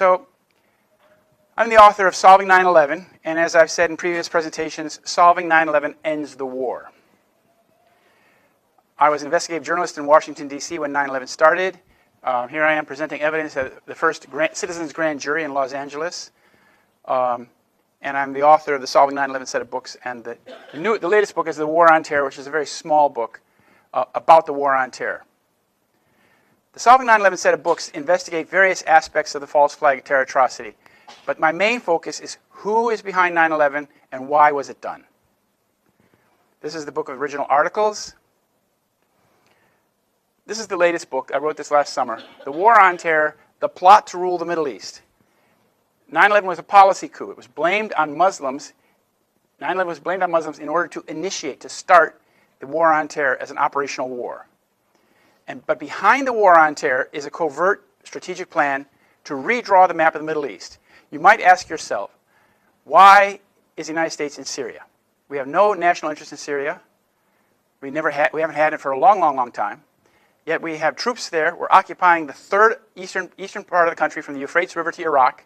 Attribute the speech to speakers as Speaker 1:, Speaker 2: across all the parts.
Speaker 1: So I'm the author of Solving 9/11, and as I've said in previous presentations, solving 9/11 ends the war. I was an investigative journalist in Washington, D.C. when 9/11 started. Here I am presenting evidence at the first citizens' grand jury in Los Angeles. And I'm the author of the Solving 9/11 set of books. And the latest book is The War on Terror, which is a very small book about the War on Terror. The Solving 9/11 set of books investigate various aspects of the false flag terror atrocity. But my main focus is who is behind 9/11 and why was it done. This is the book of original articles. This is the latest book. I wrote this last summer. The War on Terror, The Plot to Rule the Middle East. 9/11 was a policy coup. It was blamed on Muslims. 9/11 was blamed on Muslims in order to initiate, to start the War on Terror as an operational war. But behind the War on Terror is a covert strategic plan to redraw the map of the Middle East. You might ask yourself, why is the United States in Syria? We have no national interest in Syria. We haven't had it for a long, long, long time. Yet we have troops there. We're occupying the third eastern part of the country from the Euphrates River to Iraq.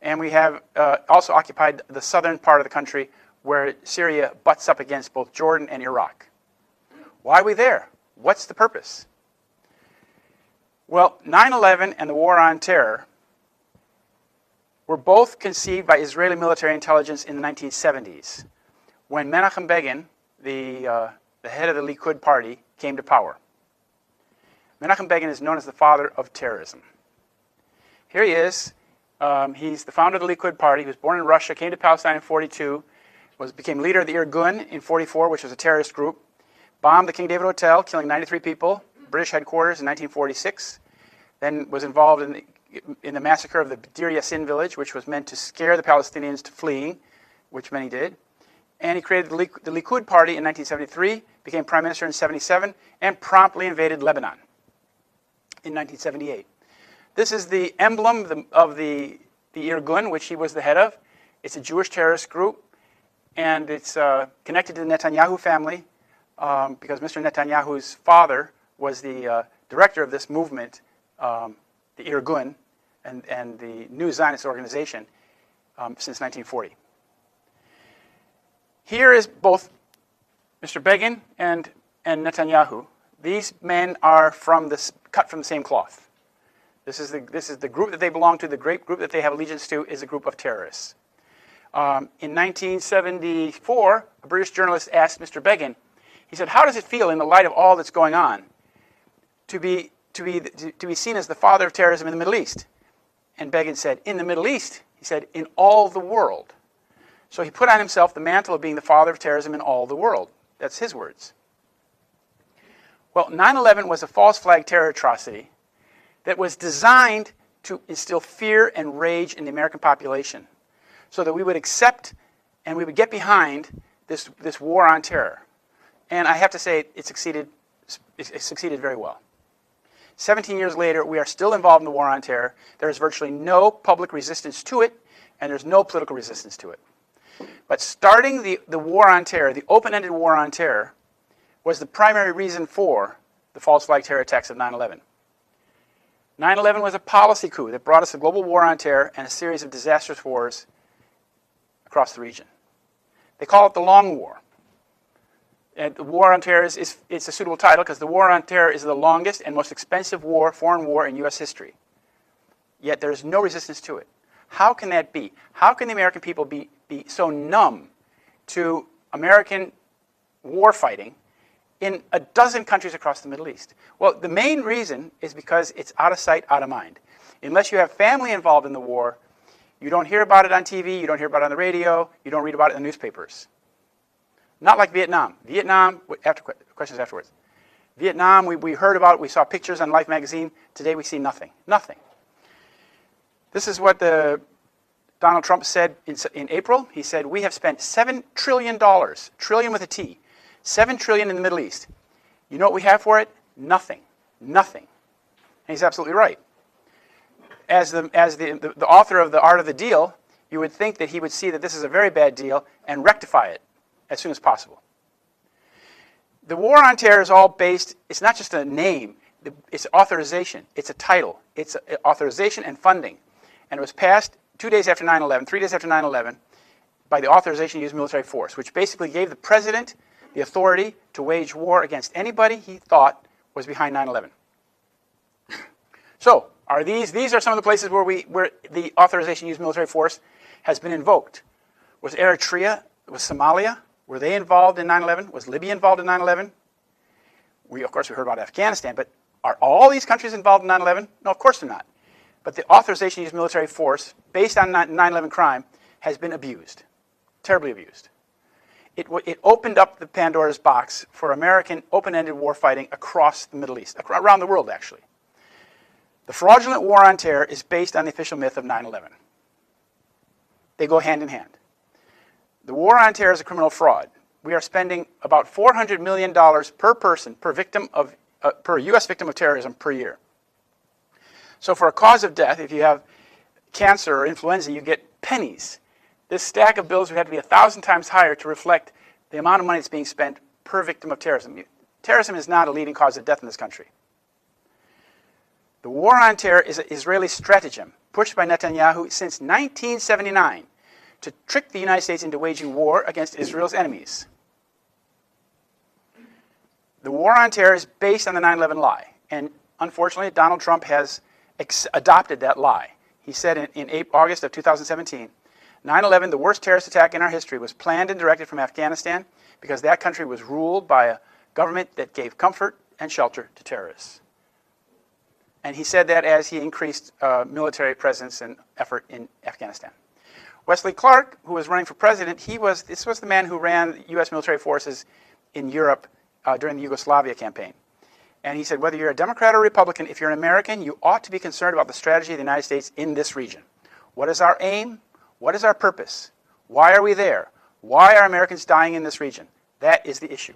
Speaker 1: And we have also occupied the southern part of the country where Syria butts up against both Jordan and Iraq. Why are we there? What's the purpose? Well, 9/11 and the War on Terror were both conceived by Israeli military intelligence in the 1970s when Menachem Begin, the head of the Likud party, came to power. Menachem Begin is known as the father of terrorism. Here he is. He's the founder of the Likud party. He was born in Russia, came to Palestine in 1942, became leader of the Irgun in 1944, which was a terrorist group, bombed the King David Hotel, killing 93 people, British headquarters in 1946, then was involved in the massacre of the Deir Yassin village, which was meant to scare the Palestinians to fleeing, which many did. And he created the Likud party in 1973, became prime minister in 1977, and promptly invaded Lebanon in 1978. This is the emblem of the Irgun, which he was the head of. It's a Jewish terrorist group, and it's connected to the Netanyahu family because Mr. Netanyahu's father was the director of this movement, the Irgun, and the new Zionist organization since 1940. Here is both Mr. Begin and Netanyahu. These men are cut from the same cloth. This is the group that they belong to. The great group that they have allegiance to is a group of terrorists. In 1974, a British journalist asked Mr. Begin, he said, how does it feel in the light of all that's going on to be seen as the father of terrorism in the Middle East? And Begin said, in the Middle East? He said, in all the world. So he put on himself the mantle of being the father of terrorism in all the world. That's his words. Well, 9/11 was a false flag terror atrocity that was designed to instill fear and rage in the American population so that we would accept and we would get behind this war on terror. And I have to say, it succeeded very well. 17 years later, we are still involved in the war on terror. There is virtually no public resistance to it, and there's no political resistance to it. But starting the war on terror, the open-ended war on terror, was the primary reason for the false flag terror attacks of 9/11. 9/11 was a policy coup that brought us a global war on terror and a series of disastrous wars across the region. They call it the Long War. And the war on terror is a suitable title because the war on terror is the longest and most expensive foreign war in U.S. history. Yet there is no resistance to it. How can that be? How can the American people be so numb to American war fighting in a dozen countries across the Middle East? Well, the main reason is because it's out of sight, out of mind. Unless you have family involved in the war, you don't hear about it on TV, you don't hear about it on the radio, you don't read about it in the newspapers. Not like Vietnam. Questions afterwards. Vietnam, we heard about it, we saw pictures on Life magazine. Today we see nothing. Nothing. This is what Donald Trump said in April. He said, we have spent $7 trillion, trillion with a T, $7 trillion in the Middle East. You know what we have for it? Nothing. Nothing. And he's absolutely right. As the author of The Art of the Deal, you would think that he would see that this is a very bad deal and rectify it as soon as possible. The war on terror is all based, it's not just a name, it's authorization, it's a title, it's authorization and funding. and it was passed 2 days after 9/11, 3 days after 9/11, by the authorization to use military force, which basically gave the president the authority to wage war against anybody he thought was behind 9/11. So, these are some of the places where the authorization to use military force has been invoked. Was Eritrea, was Somalia, were they involved in 9/11? Was Libya involved in 9/11? Of course, we heard about Afghanistan, but are all these countries involved in 9/11? No, of course they're not. But the authorization to use military force based on 9/11 crime has been abused, terribly abused. It opened up the Pandora's box for American open-ended war fighting across the Middle East, around the world, actually. The fraudulent war on terror is based on the official myth of 9/11. They go hand in hand. The war on terror is a criminal fraud. We are spending about $400 million per person, per U.S. victim of terrorism per year. So for a cause of death, if you have cancer or influenza, you get pennies. This stack of bills would have to be 1,000 times higher to reflect the amount of money that's being spent per victim of terrorism. Terrorism is not a leading cause of death in this country. The war on terror is an Israeli stratagem pushed by Netanyahu since 1979 to trick the United States into waging war against Israel's enemies. The war on terror is based on the 9/11 lie, and unfortunately, Donald Trump has adopted that lie. He said in August of 2017, 9/11, the worst terrorist attack in our history, was planned and directed from Afghanistan because that country was ruled by a government that gave comfort and shelter to terrorists. And he said that as he increased military presence and effort in Afghanistan. Wesley Clark, who was running for president, this was the man who ran U.S. military forces in Europe during the Yugoslavia campaign. And he said, whether you're a Democrat or Republican, if you're an American, you ought to be concerned about the strategy of the United States in this region. What is our aim? What is our purpose? Why are we there? Why are Americans dying in this region? That is the issue.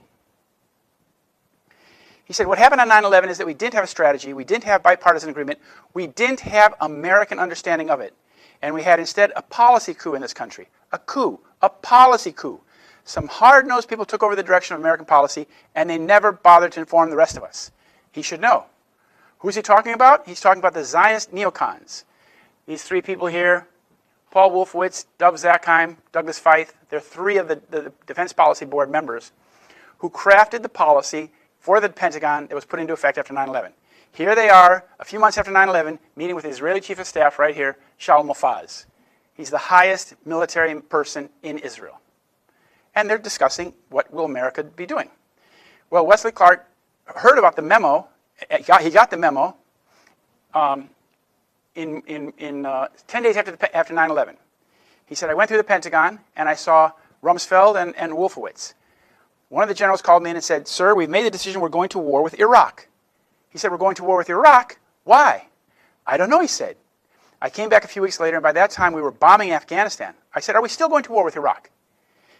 Speaker 1: He said, what happened on 9/11 is that we didn't have a strategy, we didn't have bipartisan agreement, we didn't have American understanding of it. And we had instead a policy coup in this country. A coup, a policy coup. Some hard-nosed people took over the direction of American policy, and they never bothered to inform the rest of us. He should know. Who's he talking about? He's talking about the Zionist neocons. These three people here, Paul Wolfowitz, Dov Zakheim, Douglas Feith, they're three of the Defense Policy Board members who crafted the policy for the Pentagon that was put into effect after 9/11. Here they are, a few months after 9/11, meeting with the Israeli Chief of Staff right here, Shaul Mofaz. He's the highest military person in Israel. And they're discussing what will America be doing. Well, Wesley Clark heard about the memo. He got the memo 10 days after 9/11. He said, I went through the Pentagon and I saw Rumsfeld and Wolfowitz. One of the generals called me in and said, sir, we've made the decision we're going to war with Iraq. He said, we're going to war with Iraq? Why? I don't know, he said. I came back a few weeks later, and by that time we were bombing Afghanistan. I said, are we still going to war with Iraq?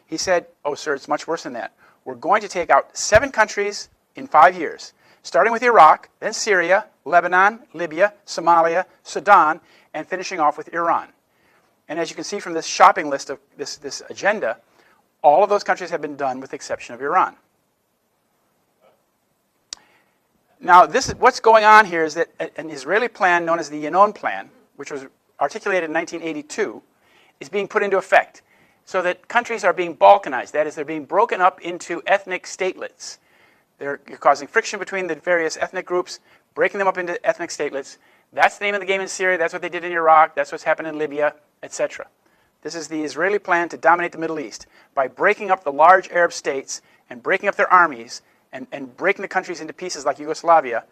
Speaker 1: He said, oh, sir, it's much worse than that. We're going to take out 7 countries in 5 years, starting with Iraq, then Syria, Lebanon, Libya, Somalia, Sudan, and finishing off with Iran. And as you can see from this shopping list of this agenda, all of those countries have been done with the exception of Iran. Now, what's going on here is that an Israeli plan known as the Yinon Plan, which was articulated in 1982, is being put into effect so that countries are being balkanized. That is, they're being broken up into ethnic statelets. You're causing friction between the various ethnic groups, breaking them up into ethnic statelets. That's the name of the game in Syria. That's what they did in Iraq. That's what's happened in Libya, etc. This is the Israeli plan to dominate the Middle East by breaking up the large Arab states and breaking up their armies and breaking the countries into pieces like Yugoslavia.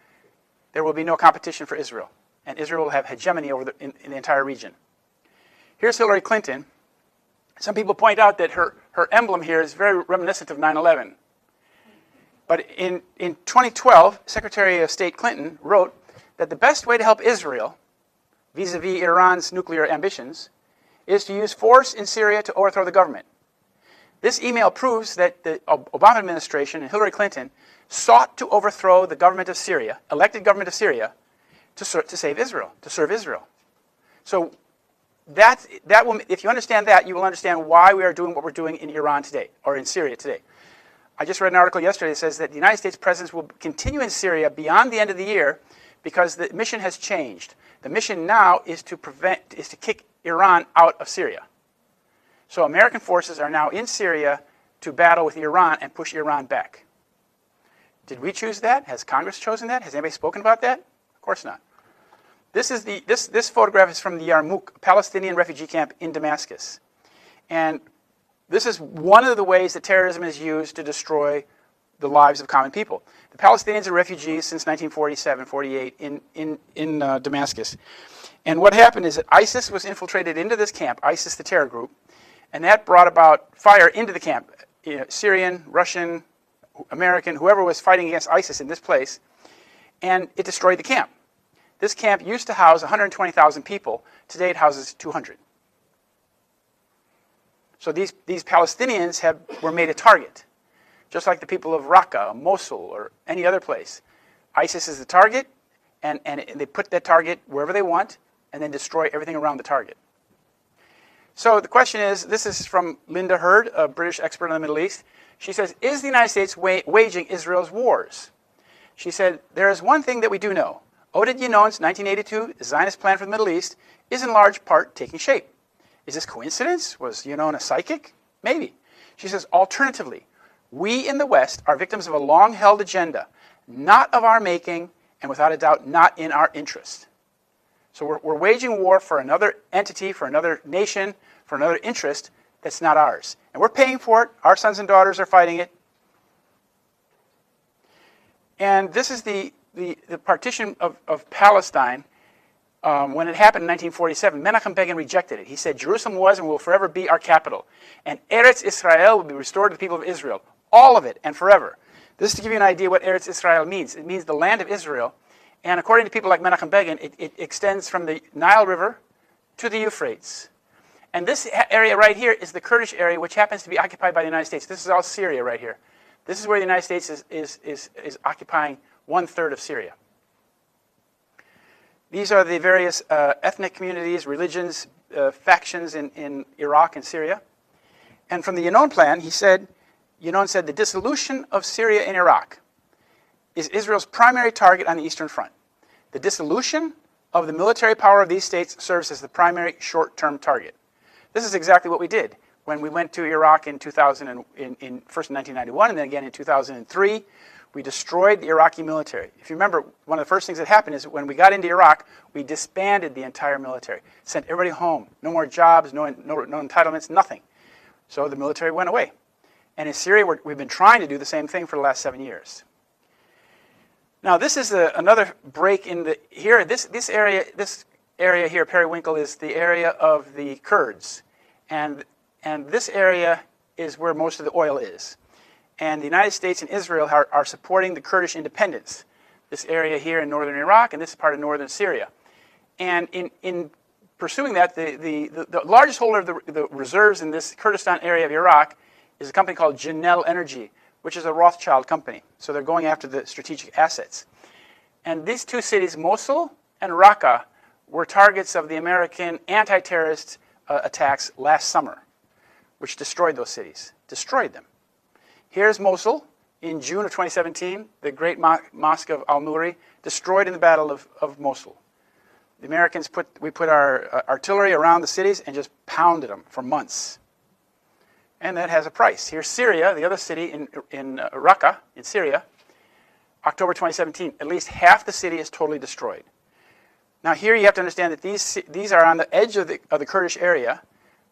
Speaker 1: There will be no competition for Israel, and Israel will have hegemony over in the entire region. Here's Hillary Clinton. Some people point out that her emblem here is very reminiscent of 9/11. But in 2012, Secretary of State Clinton wrote that the best way to help Israel vis-a-vis Iran's nuclear ambitions is to use force in Syria to overthrow the government. This email proves that the Obama administration and Hillary Clinton sought to overthrow the government of Syria, elected government of Syria, to save Israel, to serve Israel. So that will, if you understand that, you will understand why we are doing what we're doing in Iran today, or in Syria today. I just read an article yesterday that says that the United States presence will continue in Syria beyond the end of the year because the mission has changed. The mission now is to kick Iran out of Syria. So American forces are now in Syria to battle with Iran and push Iran back. Did we choose that? Has Congress chosen that? Has anybody spoken about that? Of course not. This photograph is from the Yarmouk Palestinian refugee camp in Damascus. And this is one of the ways that terrorism is used to destroy the lives of common people. The Palestinians are refugees since 1947, 48 in Damascus. And what happened is that ISIS was infiltrated into this camp, ISIS, the terror group, and that brought about fire into the camp. Syrian, Russian, American, whoever was fighting against ISIS in this place, and it destroyed the camp. This camp used to house 120,000 people. Today it houses 200. So these Palestinians were made a target, just like the people of Raqqa, Mosul, or any other place. ISIS is the target, and they put that target wherever they want, and then destroy everything around the target. So the question is, this is from Linda Hurd, a British expert on the Middle East. She says, is the United States waging Israel's wars? She said, there is one thing that we do know. Oded Yinon's 1982 Zionist plan for the Middle East is in large part taking shape. Is this coincidence? Was Yinon a psychic? Maybe. She says, alternatively, we in the West are victims of a long-held agenda, not of our making, and without a doubt, not in our interest. So we're waging war for another entity, for another nation, for another interest that's not ours. And we're paying for it. Our sons and daughters are fighting it. And this is the partition of Palestine. When it happened in 1947, Menachem Begin rejected it. He said, Jerusalem was and will forever be our capital. And Eretz Israel will be restored to the people of Israel. All of it and forever. This is to give you an idea what Eretz Israel means. It means the land of Israel. And according to people like Menachem Begin, it extends from the Nile River to the Euphrates. And this area right here is the Kurdish area, which happens to be occupied by the United States. This is all Syria right here. This is where the United States is occupying 1/3 of Syria. These are the various ethnic communities, religions, factions in Iraq and Syria. And from the Yinon plan, Yinon said the dissolution of Syria and Iraq is Israel's primary target on the Eastern Front. The dissolution of the military power of these states serves as the primary short-term target. This is exactly what we did when we went to Iraq in first in 1991 and then again in 2003. We destroyed the Iraqi military. If you remember, one of the first things that happened is when we got into Iraq, we disbanded the entire military, sent everybody home. No more jobs, no entitlements, nothing. So the military went away. And in Syria, we've been trying to do the same thing for the last 7 years. Now, this is another break in this area here, Periwinkle, is the area of the Kurds. And this area is where most of the oil is. And the United States and Israel are supporting the Kurdish independence. This area here in northern Iraq and this part of northern Syria. And in pursuing that, the largest holder of the reserves in this Kurdistan area of Iraq is a company called Janel Energy, which is a Rothschild company. So they're going after the strategic assets. And these two cities, Mosul and Raqqa, were targets of the American anti-terrorist attacks last summer, which destroyed those cities, destroyed them. Here's Mosul in June of 2017, the great mosque of Al-Nuri, destroyed in the Battle of Mosul. The Americans put our artillery around the cities and just pounded them for months. And that has a price. Here's Syria, the other city in Raqqa, in Syria, October 2017. At least half the city is totally destroyed. Now here you have to understand that these are on the edge of the Kurdish area,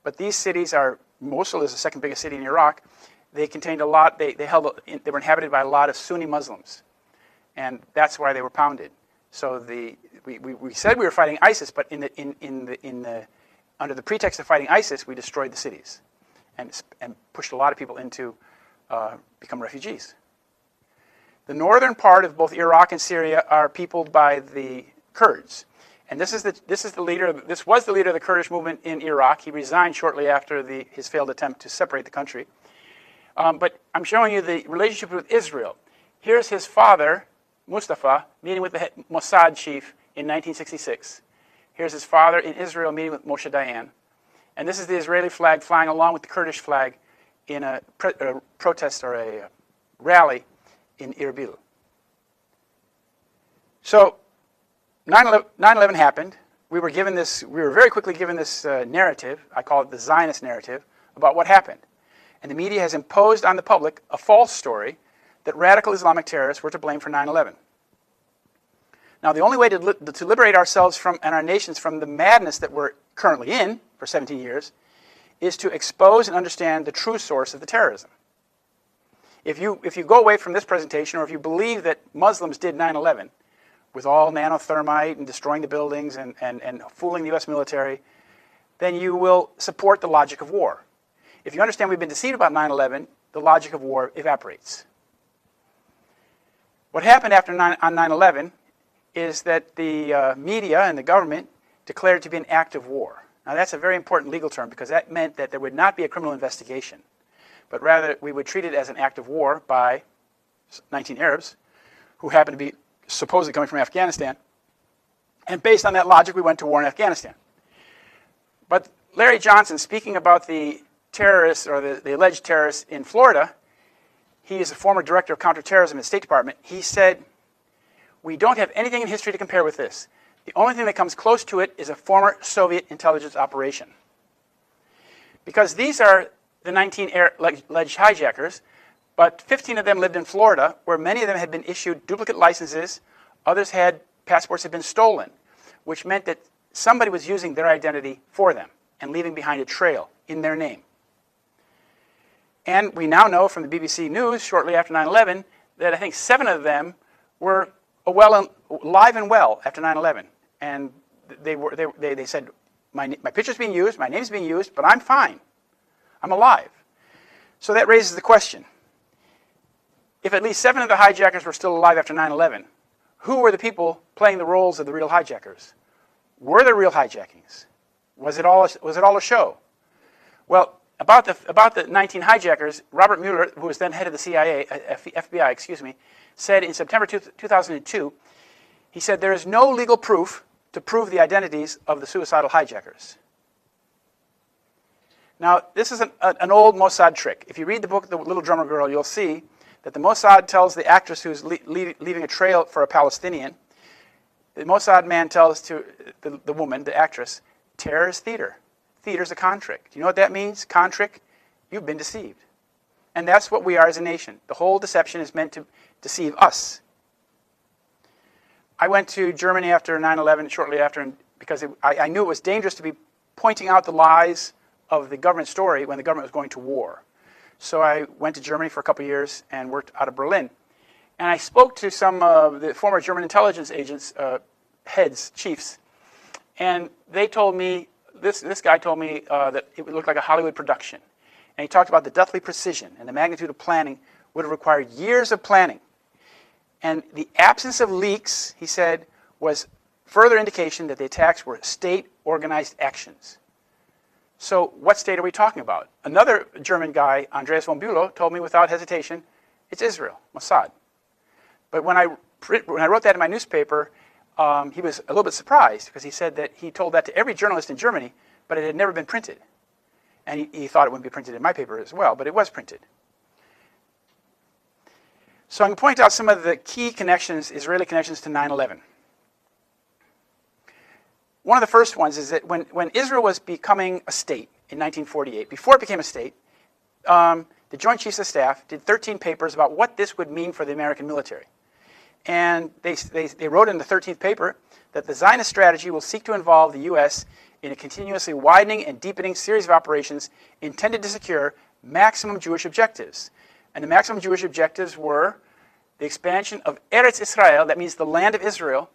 Speaker 1: but these cities are, Mosul is the second biggest city in Iraq. They contained a lot, they were inhabited by a lot of Sunni Muslims. And that's why they were pounded. So we said we were fighting ISIS, but under the pretext of fighting ISIS, we destroyed the cities and pushed a lot of people into become refugees. The northern part of both Iraq and Syria are peopled by the Kurds. And this was the leader of the Kurdish movement in Iraq. He resigned shortly after his failed attempt to separate the country. But I'm showing you the relationship with Israel. Here's his father, Mustafa, meeting with the Mossad chief in 1966. Here's his father in Israel meeting with Moshe Dayan. And this is the Israeli flag flying along with the Kurdish flag in a protest or a rally in Erbil. So 9/11 happened. We were very quickly given this narrative, I call it the Zionist narrative, about what happened. And the media has imposed on the public a false story that radical Islamic terrorists were to blame for 9/11. Now, the only way to liberate ourselves and our nations from the madness that we're currently in for 17 years is to expose and understand the true source of the terrorism. If you go away from this presentation, or if you believe that Muslims did 9/11 with all nanothermite and destroying the buildings and fooling the US military, then you will support the logic of war. If you understand we've been deceived about 9/11, the logic of war evaporates. What happened on 9/11 is that the media and the government declared it to be an act of war. Now, that's a very important legal term, because that meant that there would not be a criminal investigation, but rather we would treat it as an act of war by 19 Arabs who happened to be supposedly coming from Afghanistan. And based on that logic, we went to war in Afghanistan. But Larry Johnson, speaking about the terrorists, or the alleged terrorists in Florida, he is a former director of counterterrorism in the State Department. He said, "We don't have anything in history to compare with this. The only thing that comes close to it is a former Soviet intelligence operation." Because these are the 19 alleged hijackers, but 15 of them lived in Florida, where many of them had been issued duplicate licenses. Others had passports had been stolen, which meant that somebody was using their identity for them and leaving behind a trail in their name. And we now know from the BBC News shortly after 9/11 that I think 7 of them were alive and well after 9/11. And they said, my picture's being used, my name's being used, but I'm fine. I'm alive. So that raises the question. If at least 7 of the hijackers were still alive after 9/11, who were the people playing the roles of the real hijackers? Were there real hijackings? Was it all a show? Well, about the 19 hijackers, Robert Mueller, who was then head of the CIA, FBI, said in September 2002, he said, "There is no legal proof to prove the identities of the suicidal hijackers." Now, this is an old Mossad trick. If you read the book, The Little Drummer Girl, you'll see that the Mossad tells the actress who's leaving a trail for a Palestinian, the Mossad man tells to the woman, the actress, "Terror is theater. Theater's a con trick." Do you know what that means? Con trick? You've been deceived. And that's what we are as a nation. The whole deception is meant to deceive us. I went to Germany after 9/11, shortly after, because I knew it was dangerous to be pointing out the lies of the government story when the government was going to war. So I went to Germany for a couple of years and worked out of Berlin. And I spoke to some of the former German intelligence agents, heads, chiefs, and they told me, this guy told me that it would look like a Hollywood production. And he talked about the deathly precision and the magnitude of planning would have required years of planning. And the absence of leaks, he said, was further indication that the attacks were state-organized actions. So what state are we talking about? Another German guy, Andreas von Bülow, told me without hesitation, it's Israel, Mossad. But when I wrote that in my newspaper, he was a little bit surprised, because he said that he told that to every journalist in Germany, but it had never been printed. And he thought it wouldn't be printed in my paper as well, but it was printed. So I'm going to point out some of the key connections, Israeli connections to 9/11. One of the first ones is that when Israel was becoming a state in 1948, before it became a state, the Joint Chiefs of Staff did 13 papers about what this would mean for the American military. And they wrote in the 13th paper that the Zionist strategy will seek to involve the U.S. in a continuously widening and deepening series of operations intended to secure maximum Jewish objectives. And the maximum Jewish objectives were the expansion of Eretz Israel, that means the land of Israel,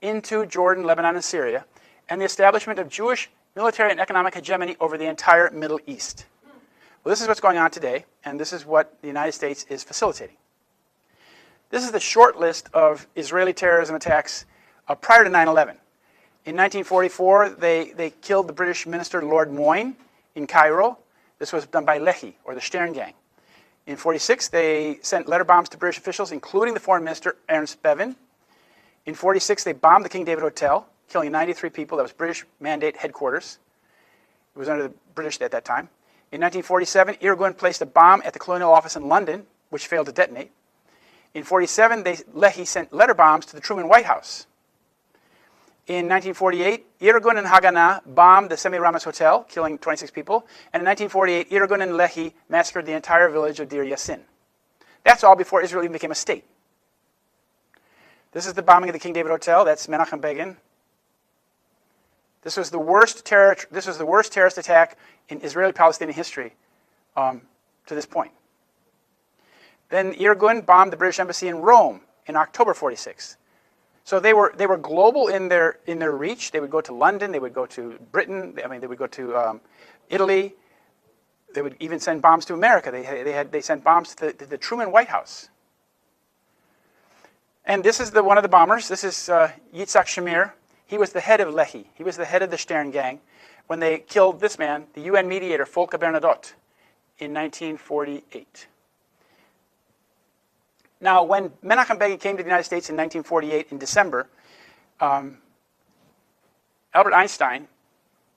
Speaker 1: into Jordan, Lebanon, and Syria, and the establishment of Jewish military and economic hegemony over the entire Middle East. Well, this is what's going on today, and this is what the United States is facilitating. This is the short list of Israeli terrorism attacks prior to 9/11. In 1944, they killed the British minister Lord Moyne in Cairo. This was done by Lehi, or the Stern Gang. In 1946, they sent letter bombs to British officials, including the foreign minister Ernst Bevin. In 1946, they bombed the King David Hotel, killing 93 people. That was British Mandate headquarters. It was under the British at that time. In 1947, Irgun placed a bomb at the Colonial Office in London, which failed to detonate. In 1947, Lehi sent letter bombs to the Truman White House. In 1948, Irgun and Haganah bombed the Semiramis Hotel, killing 26 people. And in 1948, Irgun and Lehi massacred the entire village of Deir Yassin. That's all before Israel even became a state. This is the bombing of the King David Hotel. That's Menachem Begin. This was the worst terrorist attack in Israeli-Palestinian history to this point. Then Irgun bombed the British embassy in Rome in October 46. So they were global in their reach. They would go to London. They would go to Britain. They would go to Italy. They would even send bombs to America. They sent bombs to the Truman White House. And this is one of the bombers. This is Yitzhak Shamir. He was the head of Lehi. He was the head of the Stern gang when they killed this man, the UN mediator Volker Bernadotte, in 1948. Now, when Menachem Begin came to the United States in 1948 in December, Albert Einstein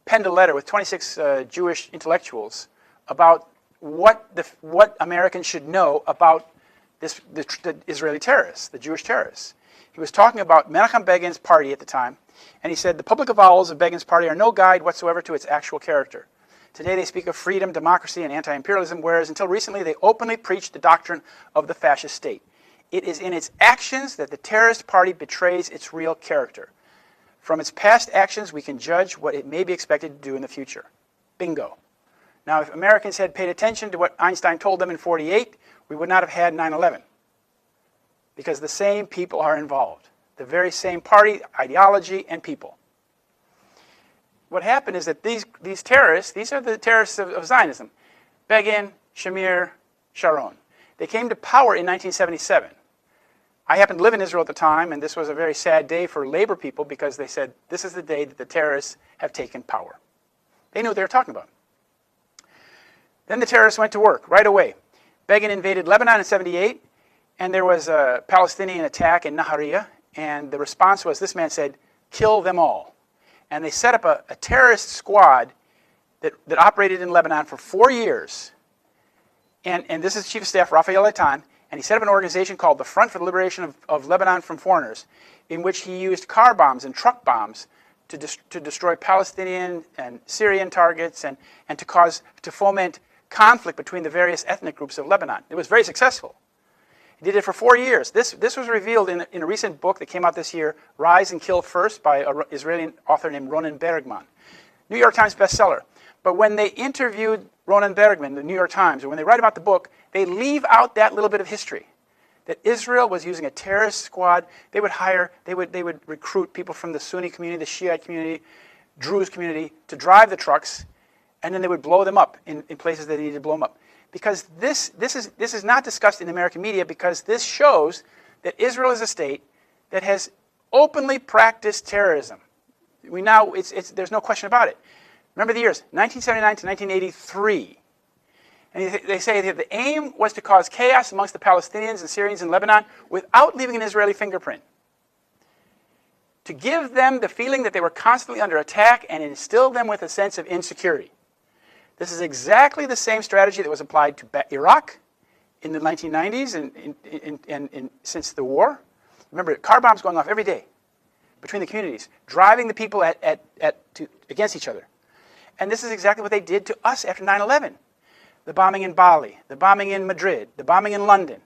Speaker 1: penned a letter with 26 Jewish intellectuals about what Americans should know about the Israeli terrorists, the Jewish terrorists. He was talking about Menachem Begin's party at the time, and he said, the public avowals of Begin's party are no guide whatsoever to its actual character. Today they speak of freedom, democracy, and anti-imperialism, whereas until recently they openly preached the doctrine of the fascist state. It is in its actions that the terrorist party betrays its real character. From its past actions, we can judge what it may be expected to do in the future. Bingo. Now, if Americans had paid attention to what Einstein told them in 48, we would not have had 9/11. Because the same people are involved. The very same party, ideology, and people. What happened is that these terrorists, these are the terrorists of Zionism. Begin, Shamir, Sharon. They came to power in 1977. I happened to live in Israel at the time, and this was a very sad day for labor people because they said, this is the day that the terrorists have taken power. They knew what they were talking about. Then the terrorists went to work right away. Begin invaded Lebanon in 78, and there was a Palestinian attack in Nahariya, and the response was, this man said, kill them all. And they set up a terrorist squad that operated in Lebanon for 4 years. And this is Chief of Staff Raphael Eitan, and he set up an organization called the Front for the Liberation of Lebanon from Foreigners, in which he used car bombs and truck bombs to destroy Palestinian and Syrian targets and to foment conflict between the various ethnic groups of Lebanon. It was very successful. He did it for 4 years. This was revealed in a recent book that came out this year, Rise and Kill First, by an Israeli author named Ronen Bergman. New York Times bestseller. But when they interviewed Ronen Bergman, the New York Times, or when they write about the book, they leave out that little bit of history. That Israel was using a terrorist squad. They would recruit people from the Sunni community, the Shiite community, Druze community, to drive the trucks, and then they would blow them up in places that they needed to blow them up. Because this is not discussed in American media, because this shows that Israel is a state that has openly practiced terrorism. There's no question about it. Remember the years, 1979 to 1983. And they say that the aim was to cause chaos amongst the Palestinians and Syrians in Lebanon without leaving an Israeli fingerprint. To give them the feeling that they were constantly under attack and instill them with a sense of insecurity. This is exactly the same strategy that was applied to Iraq in the 1990s and since the war. Remember, car bombs going off every day between the communities, driving the people against each other. And this is exactly what they did to us after 9/11. The bombing in Bali, the bombing in Madrid, the bombing in London,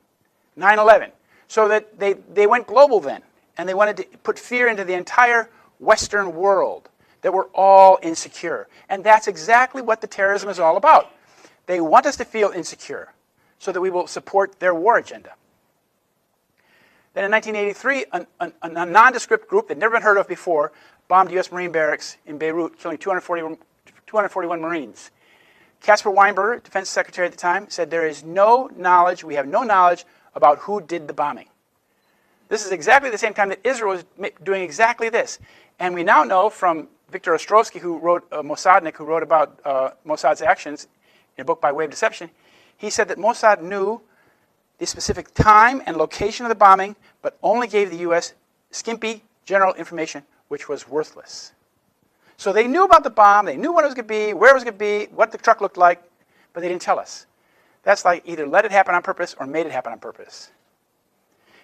Speaker 1: 9/11. So that they went global then, and they wanted to put fear into the entire Western world, that we're all insecure. And that's exactly what the terrorism is all about. They want us to feel insecure so that we will support their war agenda. Then in 1983, a nondescript group that had never been heard of before bombed U.S. Marine barracks in Beirut, killing 241 Marines. Caspar Weinberger, Defense Secretary at the time, said we have no knowledge about who did the bombing. This is exactly the same time that Israel was doing exactly this. And we now know from Victor Ostrovsky, who wrote Mossadnik, who wrote about Mossad's actions in a book by way of deception, he said that Mossad knew the specific time and location of the bombing, but only gave the U.S. skimpy general information, which was worthless. So they knew about the bomb, they knew when it was going to be, where it was going to be, what the truck looked like, but they didn't tell us. That's like either let it happen on purpose or made it happen on purpose.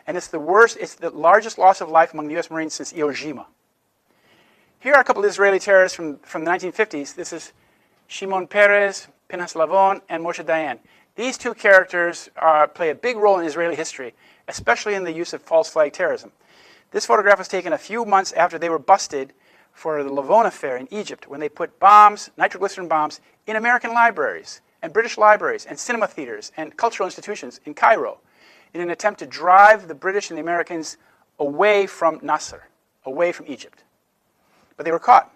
Speaker 1: And it's the worst, it's the largest loss of life among the U.S. Marines since Iwo Jima. Here are a couple of Israeli terrorists from the 1950s. This is Shimon Peres, Pinchas Lavon, and Moshe Dayan. These two characters play a big role in Israeli history, especially in the use of false flag terrorism. This photograph was taken a few months after they were busted for the Lavon affair in Egypt, when they put bombs, nitroglycerin bombs, in American libraries and British libraries and cinema theaters and cultural institutions in Cairo in an attempt to drive the British and the Americans away from Nasser, away from Egypt. But they were caught,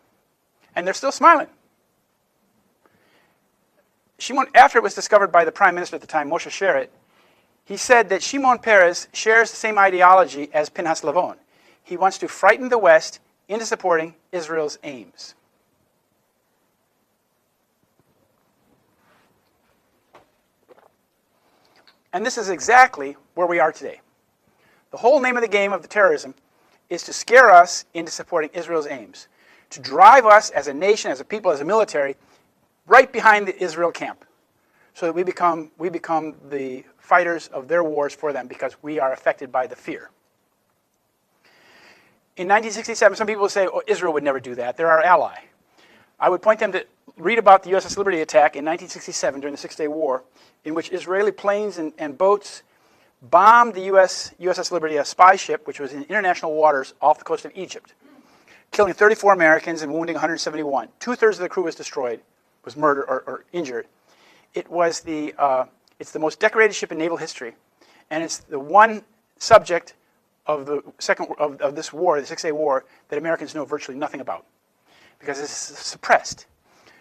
Speaker 1: and they're still smiling. Shimon, after it was discovered by the Prime Minister at the time, Moshe Sharett, he said that Shimon Peres shares the same ideology as Pinchas Lavon. He wants to frighten the West into supporting Israel's aims. And this is exactly where we are today. The whole name of the game of the terrorism is to scare us into supporting Israel's aims, to drive us as a nation, as a people, as a military, right behind the Israel camp, so that we become the fighters of their wars for them because we are affected by the fear. In 1967, some people will say, oh, Israel would never do that. They're our ally. I would point them to read about the USS Liberty attack in 1967 during the Six-Day War, in which Israeli planes and boats bombed the USS Liberty, a spy ship, which was in international waters off the coast of Egypt, killing 34 Americans and wounding 171. Two-thirds of the crew was destroyed, was murdered or injured. It's the most decorated ship in naval history, and it's the one subject of this war, the Six-Day War, that Americans know virtually nothing about, because it's suppressed.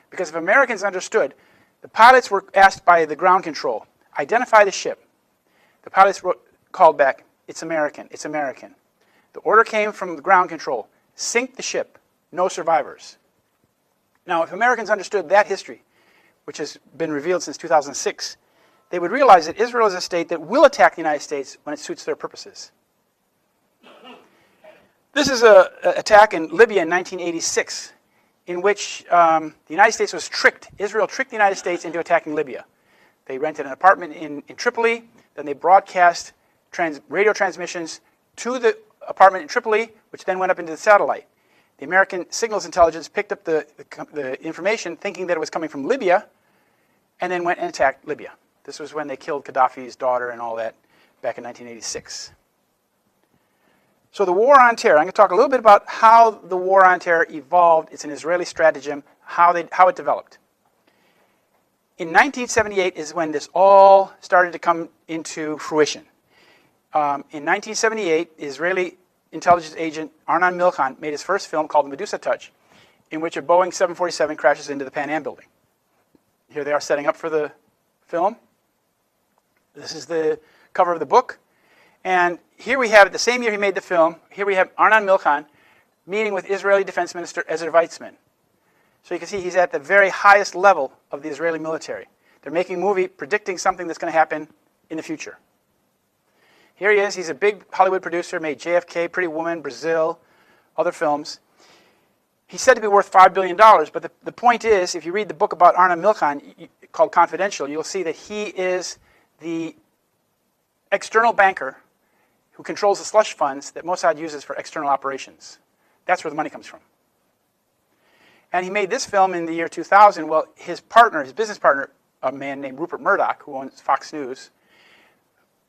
Speaker 1: Because if Americans understood, the pilots were asked by the ground control, identify the ship. The pilots called back, it's American, it's American. The order came from the ground control, sink the ship, no survivors. Now, if Americans understood that history, which has been revealed since 2006, they would realize that Israel is a state that will attack the United States when it suits their purposes. This is an attack in Libya in 1986, in which the United States was tricked. Israel tricked the United States into attacking Libya. They rented an apartment in Tripoli, then they broadcast radio transmissions to the apartment in Tripoli, which then went up into the satellite. The American signals intelligence picked up the information, thinking that it was coming from Libya, and then went and attacked Libya. This was when they killed Gaddafi's daughter and all that back in 1986. So the war on terror, I'm going to talk a little bit about how the war on terror evolved. It's an Israeli stratagem, how it developed. In 1978 is when this all started to come into fruition. In 1978, Israeli intelligence agent Arnon Milchan made his first film called Medusa Touch, in which a Boeing 747 crashes into the Pan Am building. Here they are setting up for the film. This is the cover of the book. And here we have, the same year he made the film, here we have Arnon Milchan meeting with Israeli Defense Minister Ezer Weizman. So you can see he's at the very highest level of the Israeli military. They're making a movie predicting something that's going to happen in the future. Here he is. He's a big Hollywood producer, made JFK, Pretty Woman, Brazil, other films. He's said to be worth $5 billion, but the point is, if you read the book about Arnon Milchan, called Confidential, you'll see that he is the external banker who controls the slush funds that Mossad uses for external operations. That's where the money comes from. And he made this film in the year 2000. Well, his business partner, a man named Rupert Murdoch, who owns Fox News,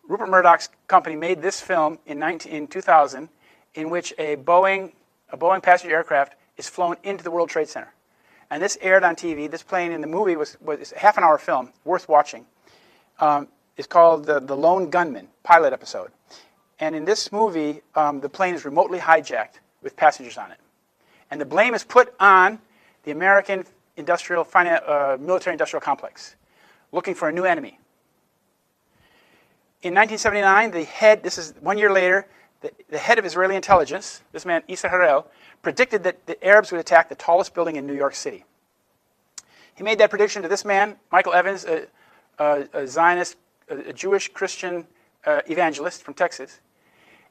Speaker 1: Rupert Murdoch's company made this film in 2000, in which a Boeing passenger aircraft is flown into the World Trade Center. And this aired on TV. This plane in the movie was a half-an-hour film, worth watching. It's called The Lone Gunman pilot episode. And in this movie, the plane is remotely hijacked with passengers on it. And the blame is put on the American military-industrial complex, looking for a new enemy. In 1979, this is 1 year later, the head of Israeli intelligence, this man, Issa Harel, predicted that the Arabs would attack the tallest building in New York City. He made that prediction to this man, Michael Evans, a Zionist, a Jewish Christian evangelist from Texas.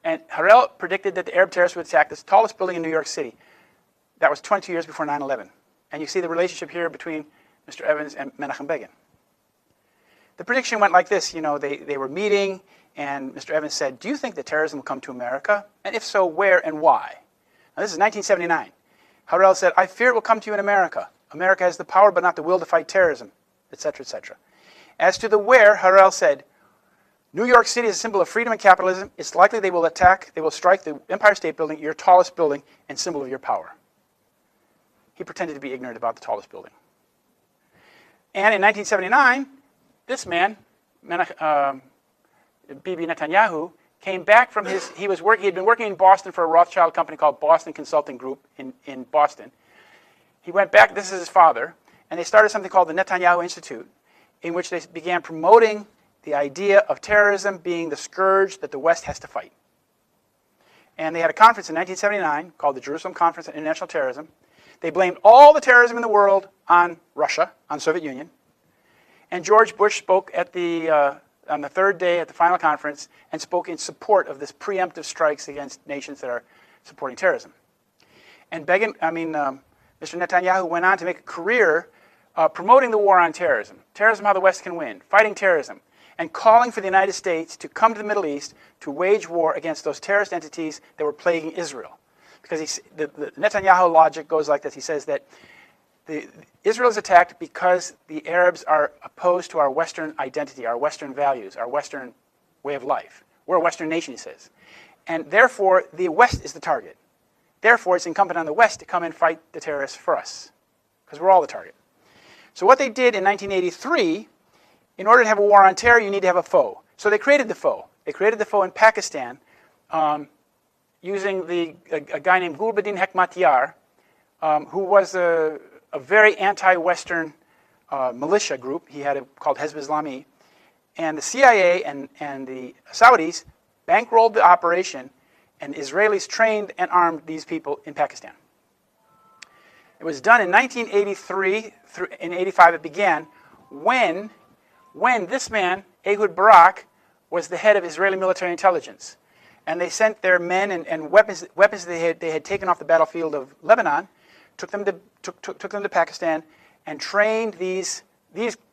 Speaker 1: And Harel predicted that the Arab terrorists would attack this tallest building in New York City. That was 22 years before 9/11. And you see the relationship here between Mr. Evans and Menachem Begin. The prediction went like this. They were meeting, and Mr. Evans said, do you think that terrorism will come to America? And if so, where and why? Now, this is 1979. Harel said, I fear it will come to you in America. America has the power but not the will to fight terrorism, etc., etc. As to the where, Harel said, New York City is a symbol of freedom and capitalism. It's likely they will strike the Empire State Building, your tallest building, and symbol of your power. He pretended to be ignorant about the tallest building. And in 1979, this man, Bibi Netanyahu, came back from he had been working in Boston for a Rothschild company called Boston Consulting Group in Boston. He went back, this is his father, and they started something called the Netanyahu Institute, in which they began promoting the idea of terrorism being the scourge that the West has to fight. And they had a conference in 1979 called the Jerusalem Conference on International Terrorism. They blamed all the terrorism in the world on Russia, on Soviet Union. And George Bush spoke on the third day at the final conference and spoke in support of this preemptive strikes against nations that are supporting terrorism. And Mr. Netanyahu went on to make a career promoting the war on terrorism. Terrorism, how the West can win, fighting terrorism, and calling for the United States to come to the Middle East to wage war against those terrorist entities that were plaguing Israel. Because the Netanyahu logic goes like this. He says that Israel is attacked because the Arabs are opposed to our Western identity, our Western values, our Western way of life. We're a Western nation, he says. And therefore, the West is the target. Therefore, it's incumbent on the West to come and fight the terrorists for us, because we're all the target. So what they did in 1983, in order to have a war on terror, you need to have a foe. So they created the foe. They created the foe in Pakistan using a guy named Gulbuddin Hekmatyar, who was a very anti-Western militia group. He had called Hezb Islami. And the CIA and the Saudis bankrolled the operation, and Israelis trained and armed these people in Pakistan. It was done in 1983, in 85 it began, when this man, Ehud Barak, was the head of Israeli military intelligence. And they sent their men and weapons they had taken off the battlefield of Lebanon, took them to Pakistan, and trained these